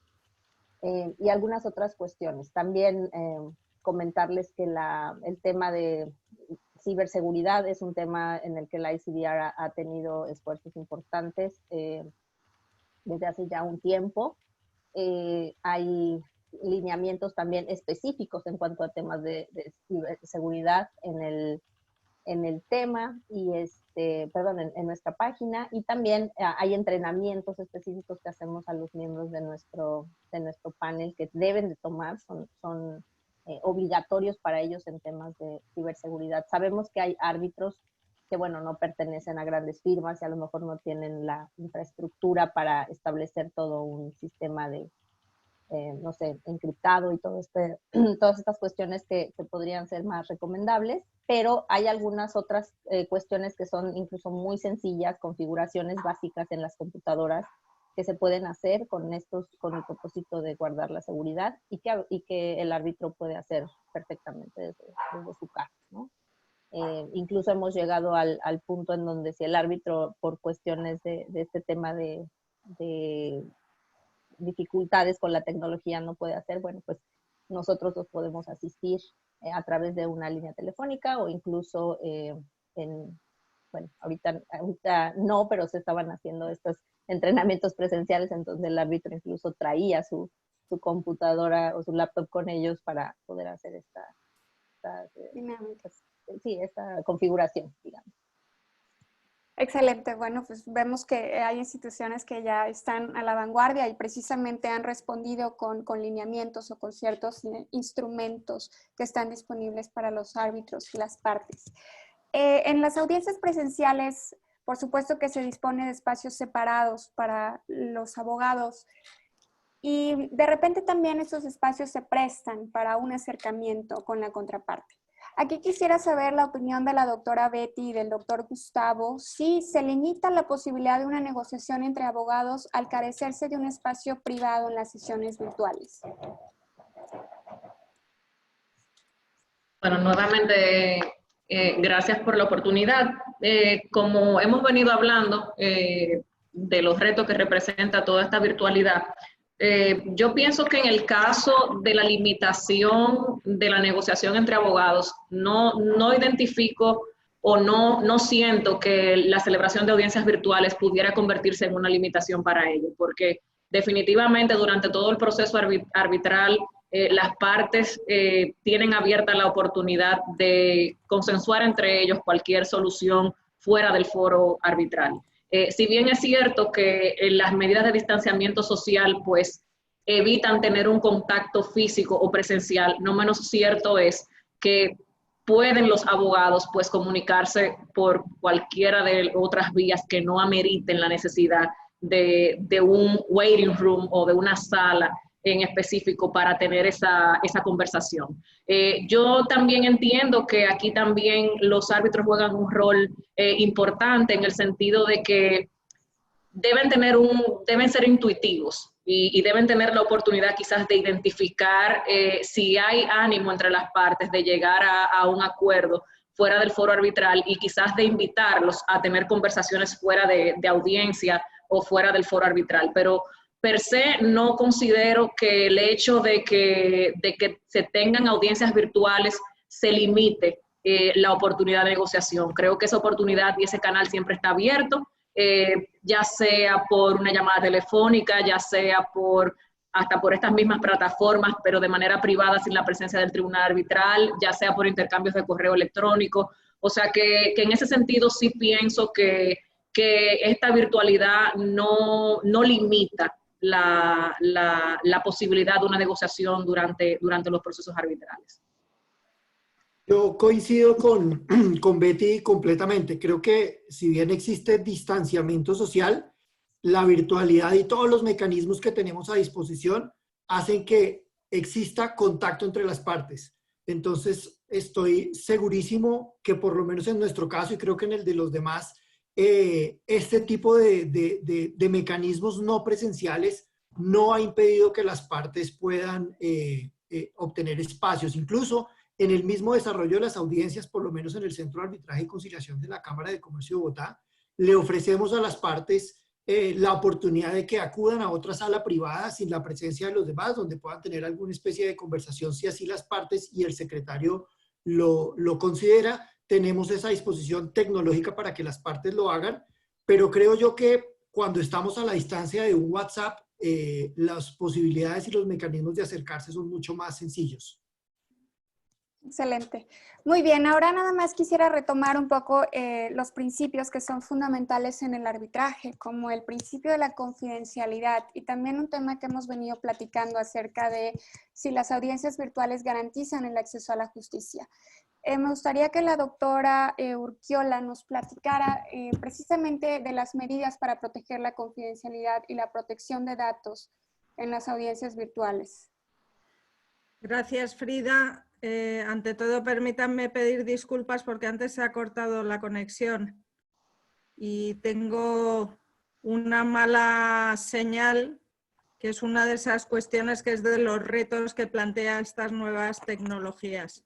y algunas otras cuestiones. También comentarles que el tema de ciberseguridad es un tema en el que la ICDR ha tenido esfuerzos importantes desde hace ya un tiempo. Hay lineamientos también específicos en cuanto a temas de ciberseguridad en el tema y en nuestra página, y también hay entrenamientos específicos que hacemos a los miembros de nuestro panel que deben de tomar, son obligatorios para ellos en temas de ciberseguridad. Sabemos que hay árbitros que, bueno, no pertenecen a grandes firmas y a lo mejor no tienen la infraestructura para establecer todo un sistema de no sé, encriptado y todas estas cuestiones que podrían ser más recomendables, pero hay algunas otras cuestiones que son incluso muy sencillas, configuraciones básicas en las computadoras que se pueden hacer con el propósito de guardar la seguridad y que el árbitro puede hacer perfectamente desde su casa, ¿no? Incluso hemos llegado al punto en donde si el árbitro, por cuestiones de este tema de dificultades con la tecnología no puede hacer, bueno, pues nosotros los podemos asistir a través de una línea telefónica o incluso bueno, ahorita no, pero se estaban haciendo estos entrenamientos presenciales en donde el árbitro incluso traía su computadora o su laptop con ellos para poder hacer esta configuración, digamos. Excelente. Bueno, pues vemos que hay instituciones que ya están a la vanguardia y precisamente han respondido con lineamientos o con ciertos instrumentos que están disponibles para los árbitros y las partes. En las audiencias presenciales, por supuesto que se dispone de espacios separados para los abogados y de repente también esos espacios se prestan para un acercamiento con la contraparte. Aquí quisiera saber la opinión de la doctora Betty y del doctor Gustavo, si se limita la posibilidad de una negociación entre abogados al carecerse de un espacio privado en las sesiones virtuales. Bueno, nuevamente, gracias por la oportunidad. Como hemos venido hablando de los retos que representa toda esta virtualidad, yo pienso que en el caso de la limitación de la negociación entre abogados, no identifico o no siento que la celebración de audiencias virtuales pudiera convertirse en una limitación para ello, porque definitivamente durante todo el proceso arbitral las partes tienen abierta la oportunidad de consensuar entre ellos cualquier solución fuera del foro arbitral. Si bien es cierto que las medidas de distanciamiento social pues evitan tener un contacto físico o presencial, no menos cierto es que pueden los abogados pues comunicarse por cualquiera de otras vías que no ameriten la necesidad de un waiting room o de una sala en específico para tener esa conversación. Yo también entiendo que aquí también los árbitros juegan un rol importante en el sentido de que deben ser intuitivos y deben tener la oportunidad quizás de identificar si hay ánimo entre las partes de llegar a un acuerdo fuera del foro arbitral y quizás de invitarlos a tener conversaciones fuera de audiencia o fuera del foro arbitral. Pero per se no considero que el hecho de que se tengan audiencias virtuales se limite la oportunidad de negociación. Creo que esa oportunidad y ese canal siempre está abierto, ya sea por una llamada telefónica, ya sea hasta por estas mismas plataformas, pero de manera privada sin la presencia del tribunal arbitral, ya sea por intercambios de correo electrónico. O sea que en ese sentido sí pienso que esta virtualidad no limita la posibilidad de una negociación durante los procesos arbitrales. Yo coincido con Betty completamente. Creo que si bien existe distanciamiento social, la virtualidad y todos los mecanismos que tenemos a disposición hacen que exista contacto entre las partes. Entonces, estoy segurísimo que por lo menos en nuestro caso, y creo que en el de los demás, este tipo de mecanismos no presenciales no ha impedido que las partes puedan obtener espacios. Incluso en el mismo desarrollo de las audiencias, por lo menos en el Centro de Arbitraje y Conciliación de la Cámara de Comercio de Bogotá, le ofrecemos a las partes la oportunidad de que acudan a otra sala privada sin la presencia de los demás, donde puedan tener alguna especie de conversación, si así las partes y el secretario lo considera. Tenemos esa disposición tecnológica para que las partes lo hagan, pero creo yo que cuando estamos a la distancia de un WhatsApp, las posibilidades y los mecanismos de acercarse son mucho más sencillos. Excelente. Muy bien, ahora nada más quisiera retomar un poco los principios que son fundamentales en el arbitraje, como el principio de la confidencialidad y también un tema que hemos venido platicando acerca de si las audiencias virtuales garantizan el acceso a la justicia. Me gustaría que la doctora Urquiola nos platicara precisamente de las medidas para proteger la confidencialidad y la protección de datos en las audiencias virtuales. Gracias, Frida. Ante todo, permítanme pedir disculpas porque antes se ha cortado la conexión y tengo una mala señal, que es una de esas cuestiones que es de los retos que plantea estas nuevas tecnologías.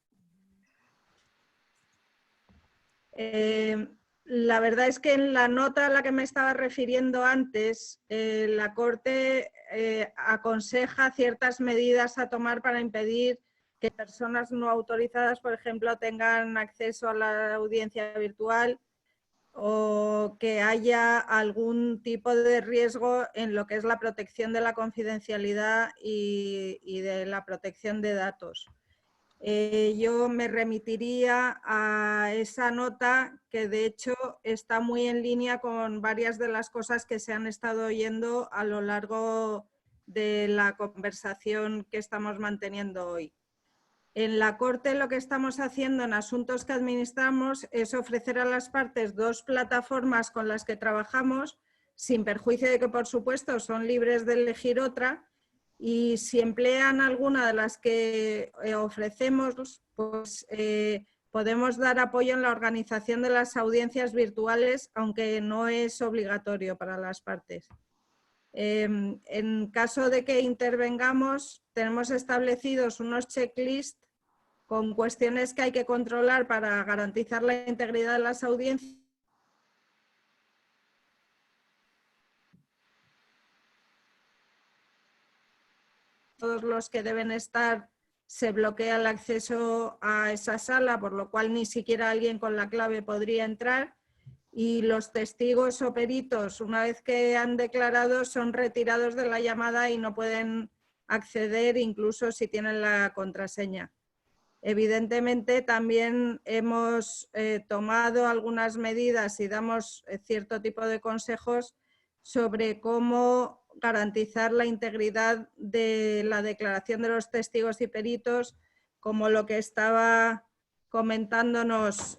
La verdad es que en la nota a la que me estaba refiriendo antes, la Corte aconseja ciertas medidas a tomar para impedir que personas no autorizadas, por ejemplo, tengan acceso a la audiencia virtual o que haya algún tipo de riesgo en lo que es la protección de la confidencialidad y de la protección de datos. Yo me remitiría a esa nota que de hecho está muy en línea con varias de las cosas que se han estado oyendo a lo largo de la conversación que estamos manteniendo hoy. En la Corte lo que estamos haciendo en asuntos que administramos es ofrecer a las partes dos plataformas con las que trabajamos, sin perjuicio de que por supuesto son libres de elegir otra, y si emplean alguna de las que ofrecemos, pues podemos dar apoyo en la organización de las audiencias virtuales, aunque no es obligatorio para las partes. En caso de que intervengamos, tenemos establecidos unos checklists con cuestiones que hay que controlar para garantizar la integridad de las audiencias. Todos los que deben estar, se bloquea el acceso a esa sala, por lo cual ni siquiera alguien con la clave podría entrar. Y los testigos o peritos, una vez que han declarado, son retirados de la llamada y no pueden acceder incluso si tienen la contraseña. Evidentemente también hemos tomado algunas medidas y damos cierto tipo de consejos sobre cómo garantizar la integridad de la declaración de los testigos y peritos, como lo que estaba comentándonos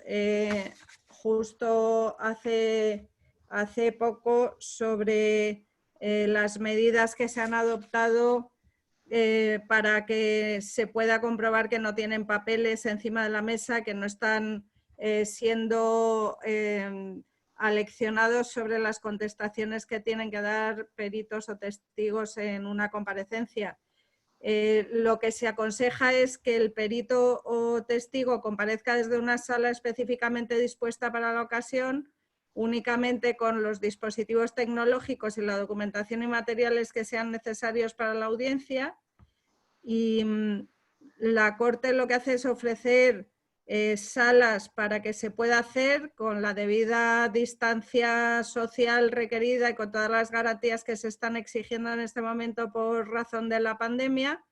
justo hace poco sobre las medidas que se han adoptado para que se pueda comprobar que no tienen papeles encima de la mesa, que no están siendo aleccionados sobre las contestaciones que tienen que dar peritos o testigos en una comparecencia. Lo que se aconseja es que el perito o testigo comparezca desde una sala específicamente dispuesta para la ocasión, únicamente con los dispositivos tecnológicos y la documentación y materiales que sean necesarios para la audiencia. Y la Corte lo que hace es ofrecer salas para que se pueda hacer con la debida distancia social requerida y con todas las garantías que se están exigiendo en este momento por razón de la pandemia,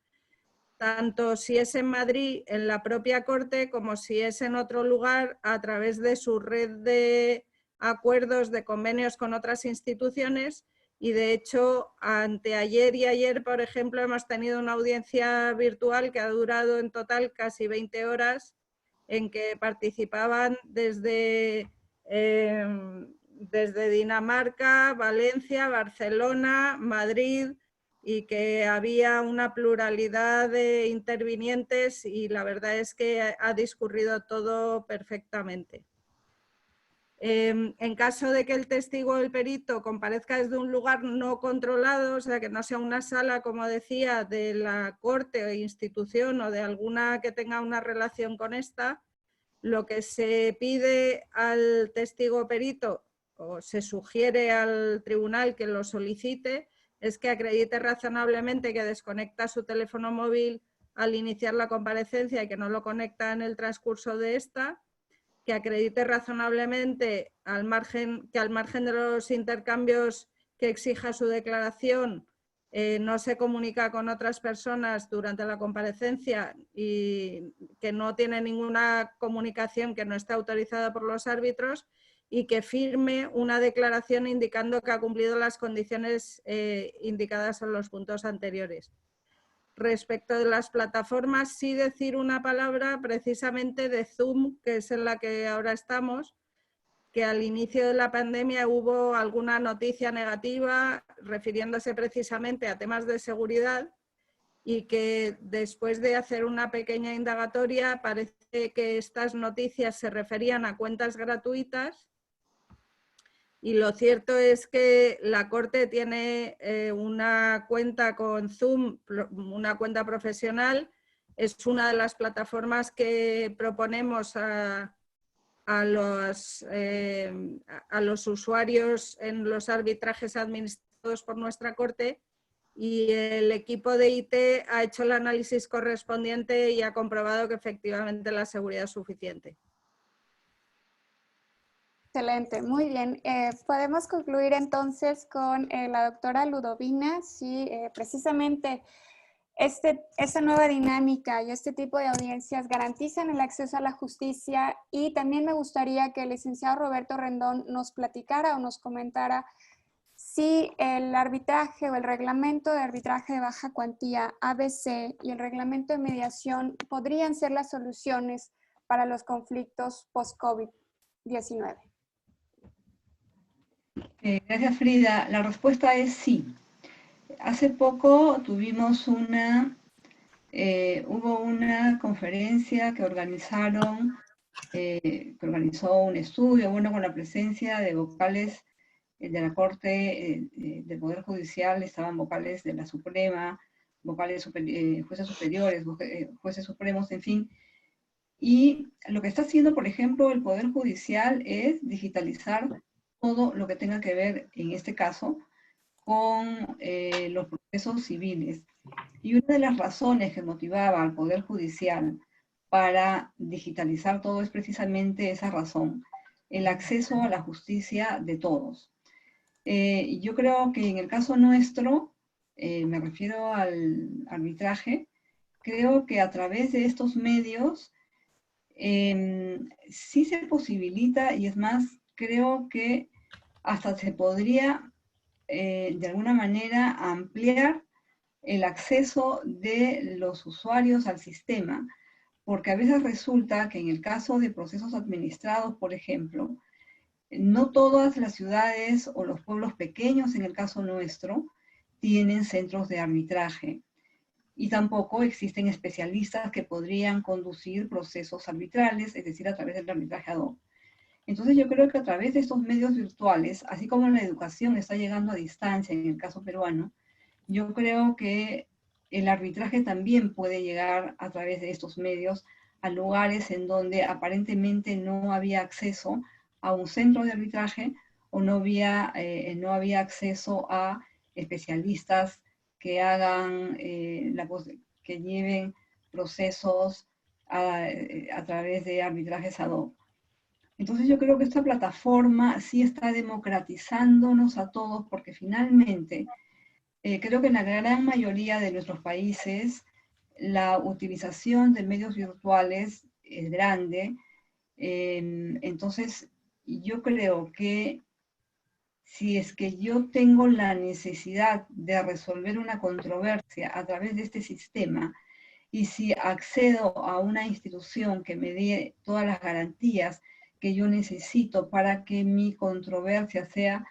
tanto si es en Madrid, en la propia Corte, como si es en otro lugar a través de su red de acuerdos, de convenios con otras instituciones. Y de hecho, anteayer y ayer, por ejemplo, hemos tenido una audiencia virtual que ha durado en total casi 20 horas, en que participaban desde Dinamarca, Valencia, Barcelona, Madrid, y que había una pluralidad de intervinientes y la verdad es que ha discurrido todo perfectamente. En caso de que el testigo o el perito comparezca desde un lugar no controlado, o sea, que no sea una sala, como decía, de la Corte o institución o de alguna que tenga una relación con esta, lo que se pide al testigo o perito o se sugiere al tribunal que lo solicite es que acredite razonablemente que desconecta su teléfono móvil al iniciar la comparecencia y que no lo conecta en el transcurso de esta, que acredite razonablemente que al margen de los intercambios que exija su declaración no se comunica con otras personas durante la comparecencia y que no tiene ninguna comunicación que no esté autorizada por los árbitros y que firme una declaración indicando que ha cumplido las condiciones indicadas en los puntos anteriores. Respecto de las plataformas, sí decir una palabra precisamente de Zoom, que es en la que ahora estamos, que al inicio de la pandemia hubo alguna noticia negativa refiriéndose precisamente a temas de seguridad, y que después de hacer una pequeña indagatoria parece que estas noticias se referían a cuentas gratuitas, y lo cierto es que la Corte tiene una cuenta con Zoom, una cuenta profesional. Es una de las plataformas que proponemos a los usuarios en los arbitrajes administrados por nuestra Corte, y el equipo de IT ha hecho el análisis correspondiente y ha comprobado que efectivamente la seguridad es suficiente. Excelente, muy bien. Podemos concluir entonces con la doctora Ludovina, si precisamente esta nueva dinámica y este tipo de audiencias garantizan el acceso a la justicia, y también me gustaría que el licenciado Roberto Rendón nos platicara o nos comentara si el arbitraje o el reglamento de arbitraje de baja cuantía ABC y el reglamento de mediación podrían ser las soluciones para los conflictos post-COVID-19. Gracias, Frida. La respuesta es sí. Hace poco tuvimos hubo una conferencia que organizó un estudio, bueno, con la presencia de vocales de la Corte, del Poder Judicial, estaban vocales de la Suprema, vocales jueces superiores, jueces supremos, en fin. Y lo que está haciendo, por ejemplo, el Poder Judicial es digitalizar todo lo que tenga que ver, en este caso, con los procesos civiles. Y una de las razones que motivaba al Poder Judicial para digitalizar todo es precisamente esa razón, el acceso a la justicia de todos. Yo creo que en el caso nuestro, me refiero al arbitraje, creo que a través de estos medios sí se posibilita, y es más, creo que hasta se podría de alguna manera ampliar el acceso de los usuarios al sistema, porque a veces resulta que en el caso de procesos administrados, por ejemplo, no todas las ciudades o los pueblos pequeños, en el caso nuestro, tienen centros de arbitraje, y tampoco existen especialistas que podrían conducir procesos arbitrales, es decir, a través del arbitraje ad hoc. Entonces yo creo que a través de estos medios virtuales, así como la educación está llegando a distancia en el caso peruano, yo creo que el arbitraje también puede llegar a través de estos medios a lugares en donde aparentemente no había acceso a un centro de arbitraje, o no había acceso a especialistas que hagan, que lleven procesos a través de arbitrajes ad hoc. Entonces yo creo que esta plataforma sí está democratizándonos a todos, porque finalmente creo que en la gran mayoría de nuestros países la utilización de medios virtuales es grande. Entonces yo creo que si es que yo tengo la necesidad de resolver una controversia a través de este sistema, y si accedo a una institución que me dé todas las garantías que yo necesito para que mi controversia sea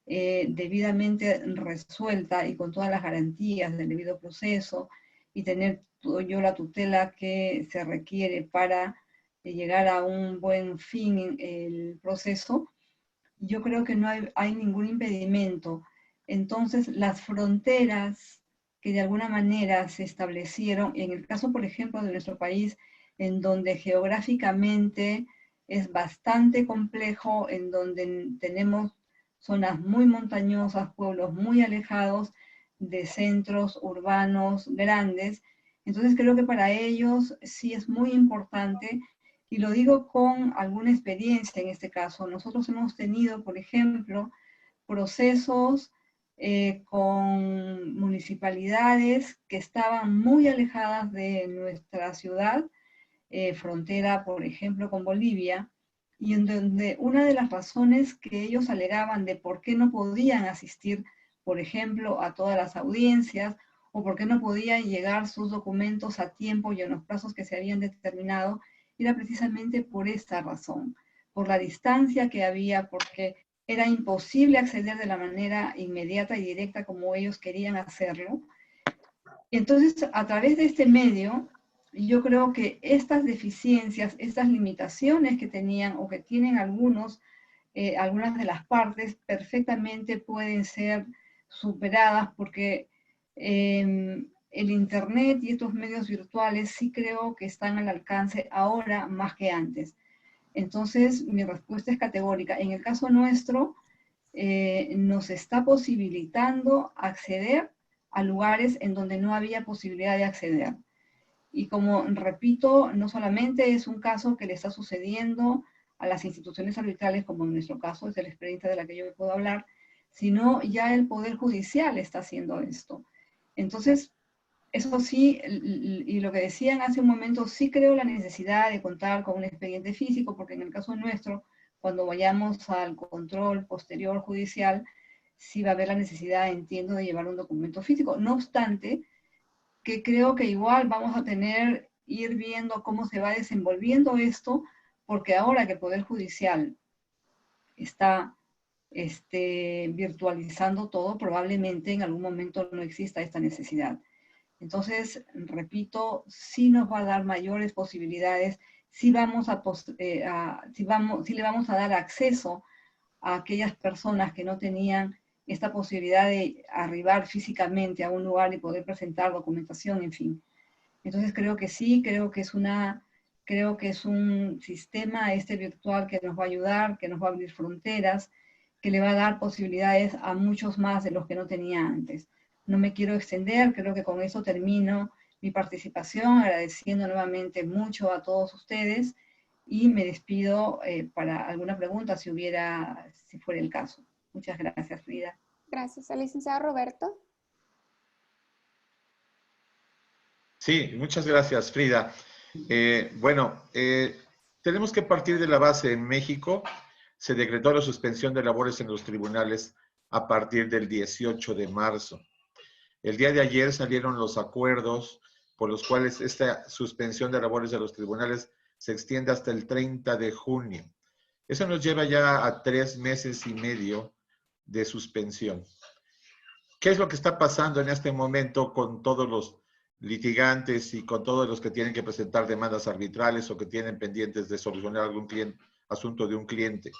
debidamente resuelta y con todas las garantías del debido proceso, y tener yo la tutela que se requiere para llegar a un buen fin en el proceso, yo creo que no hay ningún impedimento. Entonces, las fronteras que de alguna manera se establecieron, en el caso, por ejemplo, de nuestro país, en donde geográficamente es bastante complejo, en donde tenemos zonas muy montañosas, pueblos muy alejados de centros urbanos grandes. Entonces creo que para ellos sí es muy importante, y lo digo con alguna experiencia en este caso. Nosotros hemos tenido, por ejemplo, procesos con municipalidades que estaban muy alejadas de nuestra ciudad, frontera, por ejemplo, con Bolivia, y en donde una de las razones que ellos alegaban de por qué no podían asistir, por ejemplo, a todas las audiencias, o por qué no podían llegar sus documentos a tiempo y en los plazos que se habían determinado, era precisamente por esta razón, por la distancia que había, porque era imposible acceder de la manera inmediata y directa como ellos querían hacerlo. Entonces, a través de este medio, yo creo que estas deficiencias, estas limitaciones que tenían o que tienen algunas de las partes, perfectamente pueden ser superadas porque el Internet y estos medios virtuales sí creo que están al alcance ahora más que antes. Entonces, mi respuesta es categórica. En el caso nuestro, nos está posibilitando acceder a lugares en donde no había posibilidad de acceder. Y como repito, no solamente es un caso que le está sucediendo a las instituciones arbitrales, como en nuestro caso, es de la experiencia de la que yo puedo hablar, sino ya el Poder Judicial está haciendo esto. Entonces, eso sí, y lo que decían hace un momento, sí creo la necesidad de contar con un expediente físico, porque en el caso nuestro, cuando vayamos al control posterior judicial, sí va a haber la necesidad, entiendo, de llevar un documento físico. No obstante, que creo que igual vamos a ir viendo cómo se va desenvolviendo esto, porque ahora que el Poder Judicial está virtualizando todo, probablemente en algún momento no exista esta necesidad. Entonces, repito, sí nos va a dar mayores posibilidades, sí le vamos a dar acceso a aquellas personas que no tenían esta posibilidad de arribar físicamente a un lugar y poder presentar documentación, en fin. Entonces creo que sí, creo que es un sistema virtual que nos va a ayudar, que nos va a abrir fronteras, que le va a dar posibilidades a muchos más de los que no tenía antes. No me quiero extender, creo que con eso termino mi participación, agradeciendo nuevamente mucho a todos ustedes y me despido para alguna pregunta si fuera el caso. Muchas gracias, Frida. Gracias. ¿El licenciado Roberto? Sí, muchas gracias, Frida. Tenemos que partir de la base. En México se decretó la suspensión de labores en los tribunales a partir del 18 de marzo. El día de ayer salieron los acuerdos por los cuales esta suspensión de labores de los tribunales se extiende hasta el 30 de junio. Eso nos lleva ya a 3 meses y medio de suspensión. ¿Qué es lo que está pasando en este momento con todos los litigantes y con todos los que tienen que presentar demandas arbitrales o que tienen pendientes de solucionar algún asunto de un cliente?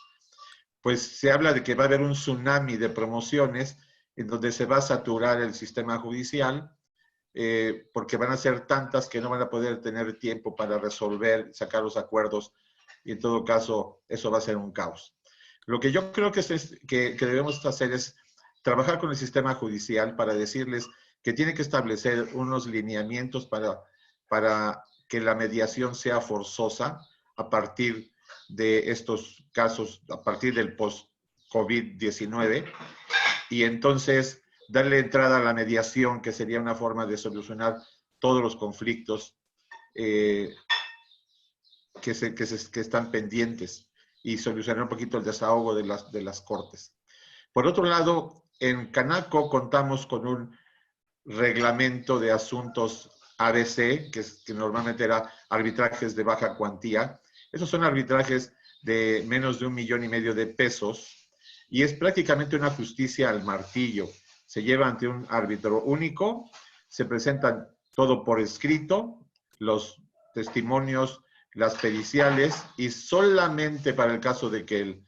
Pues se habla de que va a haber un tsunami de promociones en donde se va a saturar el sistema judicial porque van a ser tantas que no van a poder tener tiempo para resolver, sacar los acuerdos y en todo caso eso va a ser un caos. Lo que yo creo que debemos hacer es trabajar con el sistema judicial para decirles que tiene que establecer unos lineamientos para que la mediación sea forzosa a partir de estos casos, a partir del post-COVID-19, y entonces darle entrada a la mediación, que sería una forma de solucionar todos los conflictos que están pendientes y solucionar un poquito el desahogo de las cortes. Por otro lado, en Canaco contamos con un reglamento de asuntos ABC, que normalmente era arbitrajes de baja cuantía. Esos son arbitrajes de menos de 1,5 millones de pesos y es prácticamente una justicia al martillo. Se lleva ante un árbitro único, se presentan todo por escrito, los testimonios, las periciales, y solamente para el caso de que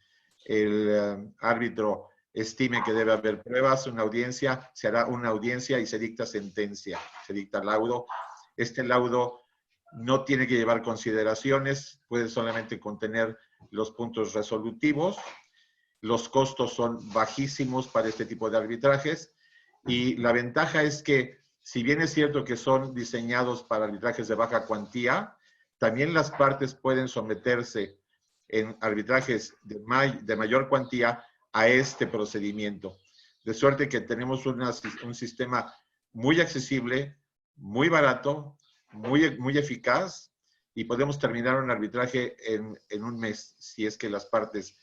el árbitro estime que debe haber pruebas, una audiencia, se hará una audiencia y se dicta sentencia, se dicta laudo. Este laudo no tiene que llevar consideraciones, puede solamente contener los puntos resolutivos. Los costos son bajísimos para este tipo de arbitrajes y la ventaja es que, si bien es cierto que son diseñados para arbitrajes de baja cuantía, también las partes pueden someterse en arbitrajes de mayor cuantía a este procedimiento. De suerte que tenemos un sistema muy accesible, muy barato, muy eficaz, y podemos terminar un arbitraje en un mes, si es que las partes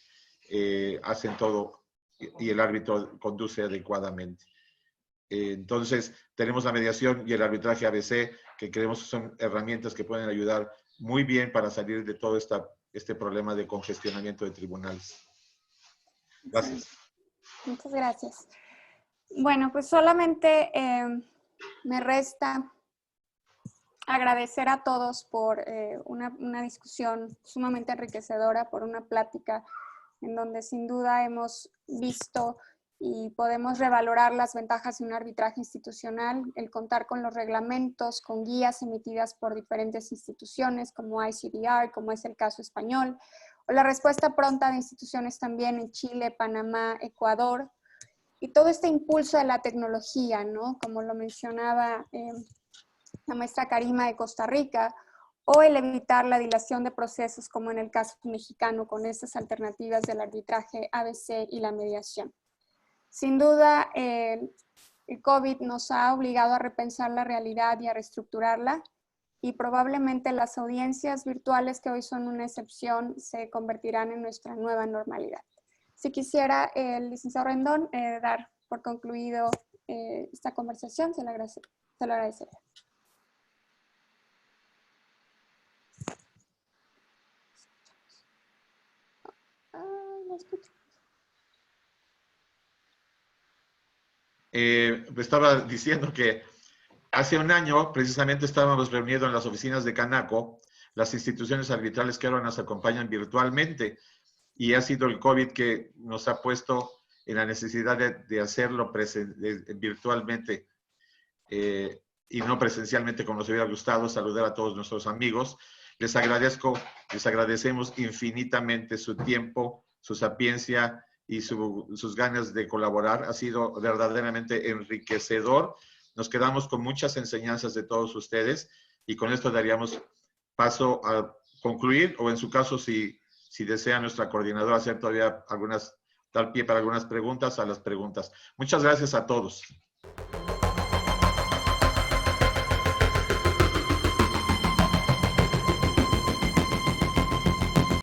hacen todo y el árbitro conduce adecuadamente. Entonces, tenemos la mediación y el arbitraje ABC, que creemos que son herramientas que pueden ayudar muy bien para salir de todo este problema de congestionamiento de tribunales. Gracias. Muchas gracias. Bueno, pues solamente me resta agradecer a todos por una discusión sumamente enriquecedora, por una plática en donde sin duda hemos visto y podemos revalorar las ventajas de un arbitraje institucional, el contar con los reglamentos, con guías emitidas por diferentes instituciones como ICDR, como es el caso español, o la respuesta pronta de instituciones también en Chile, Panamá, Ecuador, y todo este impulso de la tecnología, ¿no? Como lo mencionaba la maestra Karima de Costa Rica, o el evitar la dilación de procesos como en el caso mexicano con estas alternativas del arbitraje ABC y la mediación. Sin duda, el COVID nos ha obligado a repensar la realidad y a reestructurarla, y probablemente las audiencias virtuales, que hoy son una excepción, se convertirán en nuestra nueva normalidad. Si quisiera el licenciado Rendón dar por concluido esta conversación, se lo agradecería. No escucho. Estaba diciendo que hace un año precisamente estábamos reunidos en las oficinas de Canaco, las instituciones arbitrales que ahora nos acompañan virtualmente, y ha sido el COVID que nos ha puesto en la necesidad de hacerlo virtualmente y no presencialmente como nos hubiera gustado. Saludar a todos nuestros amigos. Les agradecemos infinitamente su tiempo, su sapiencia y sus ganas de colaborar. Ha sido verdaderamente enriquecedor. Nos quedamos con muchas enseñanzas de todos ustedes, y con esto daríamos paso a concluir, o en su caso, si desea nuestra coordinadora hacer todavía dar pie para algunas preguntas, a las preguntas. Muchas gracias a todos.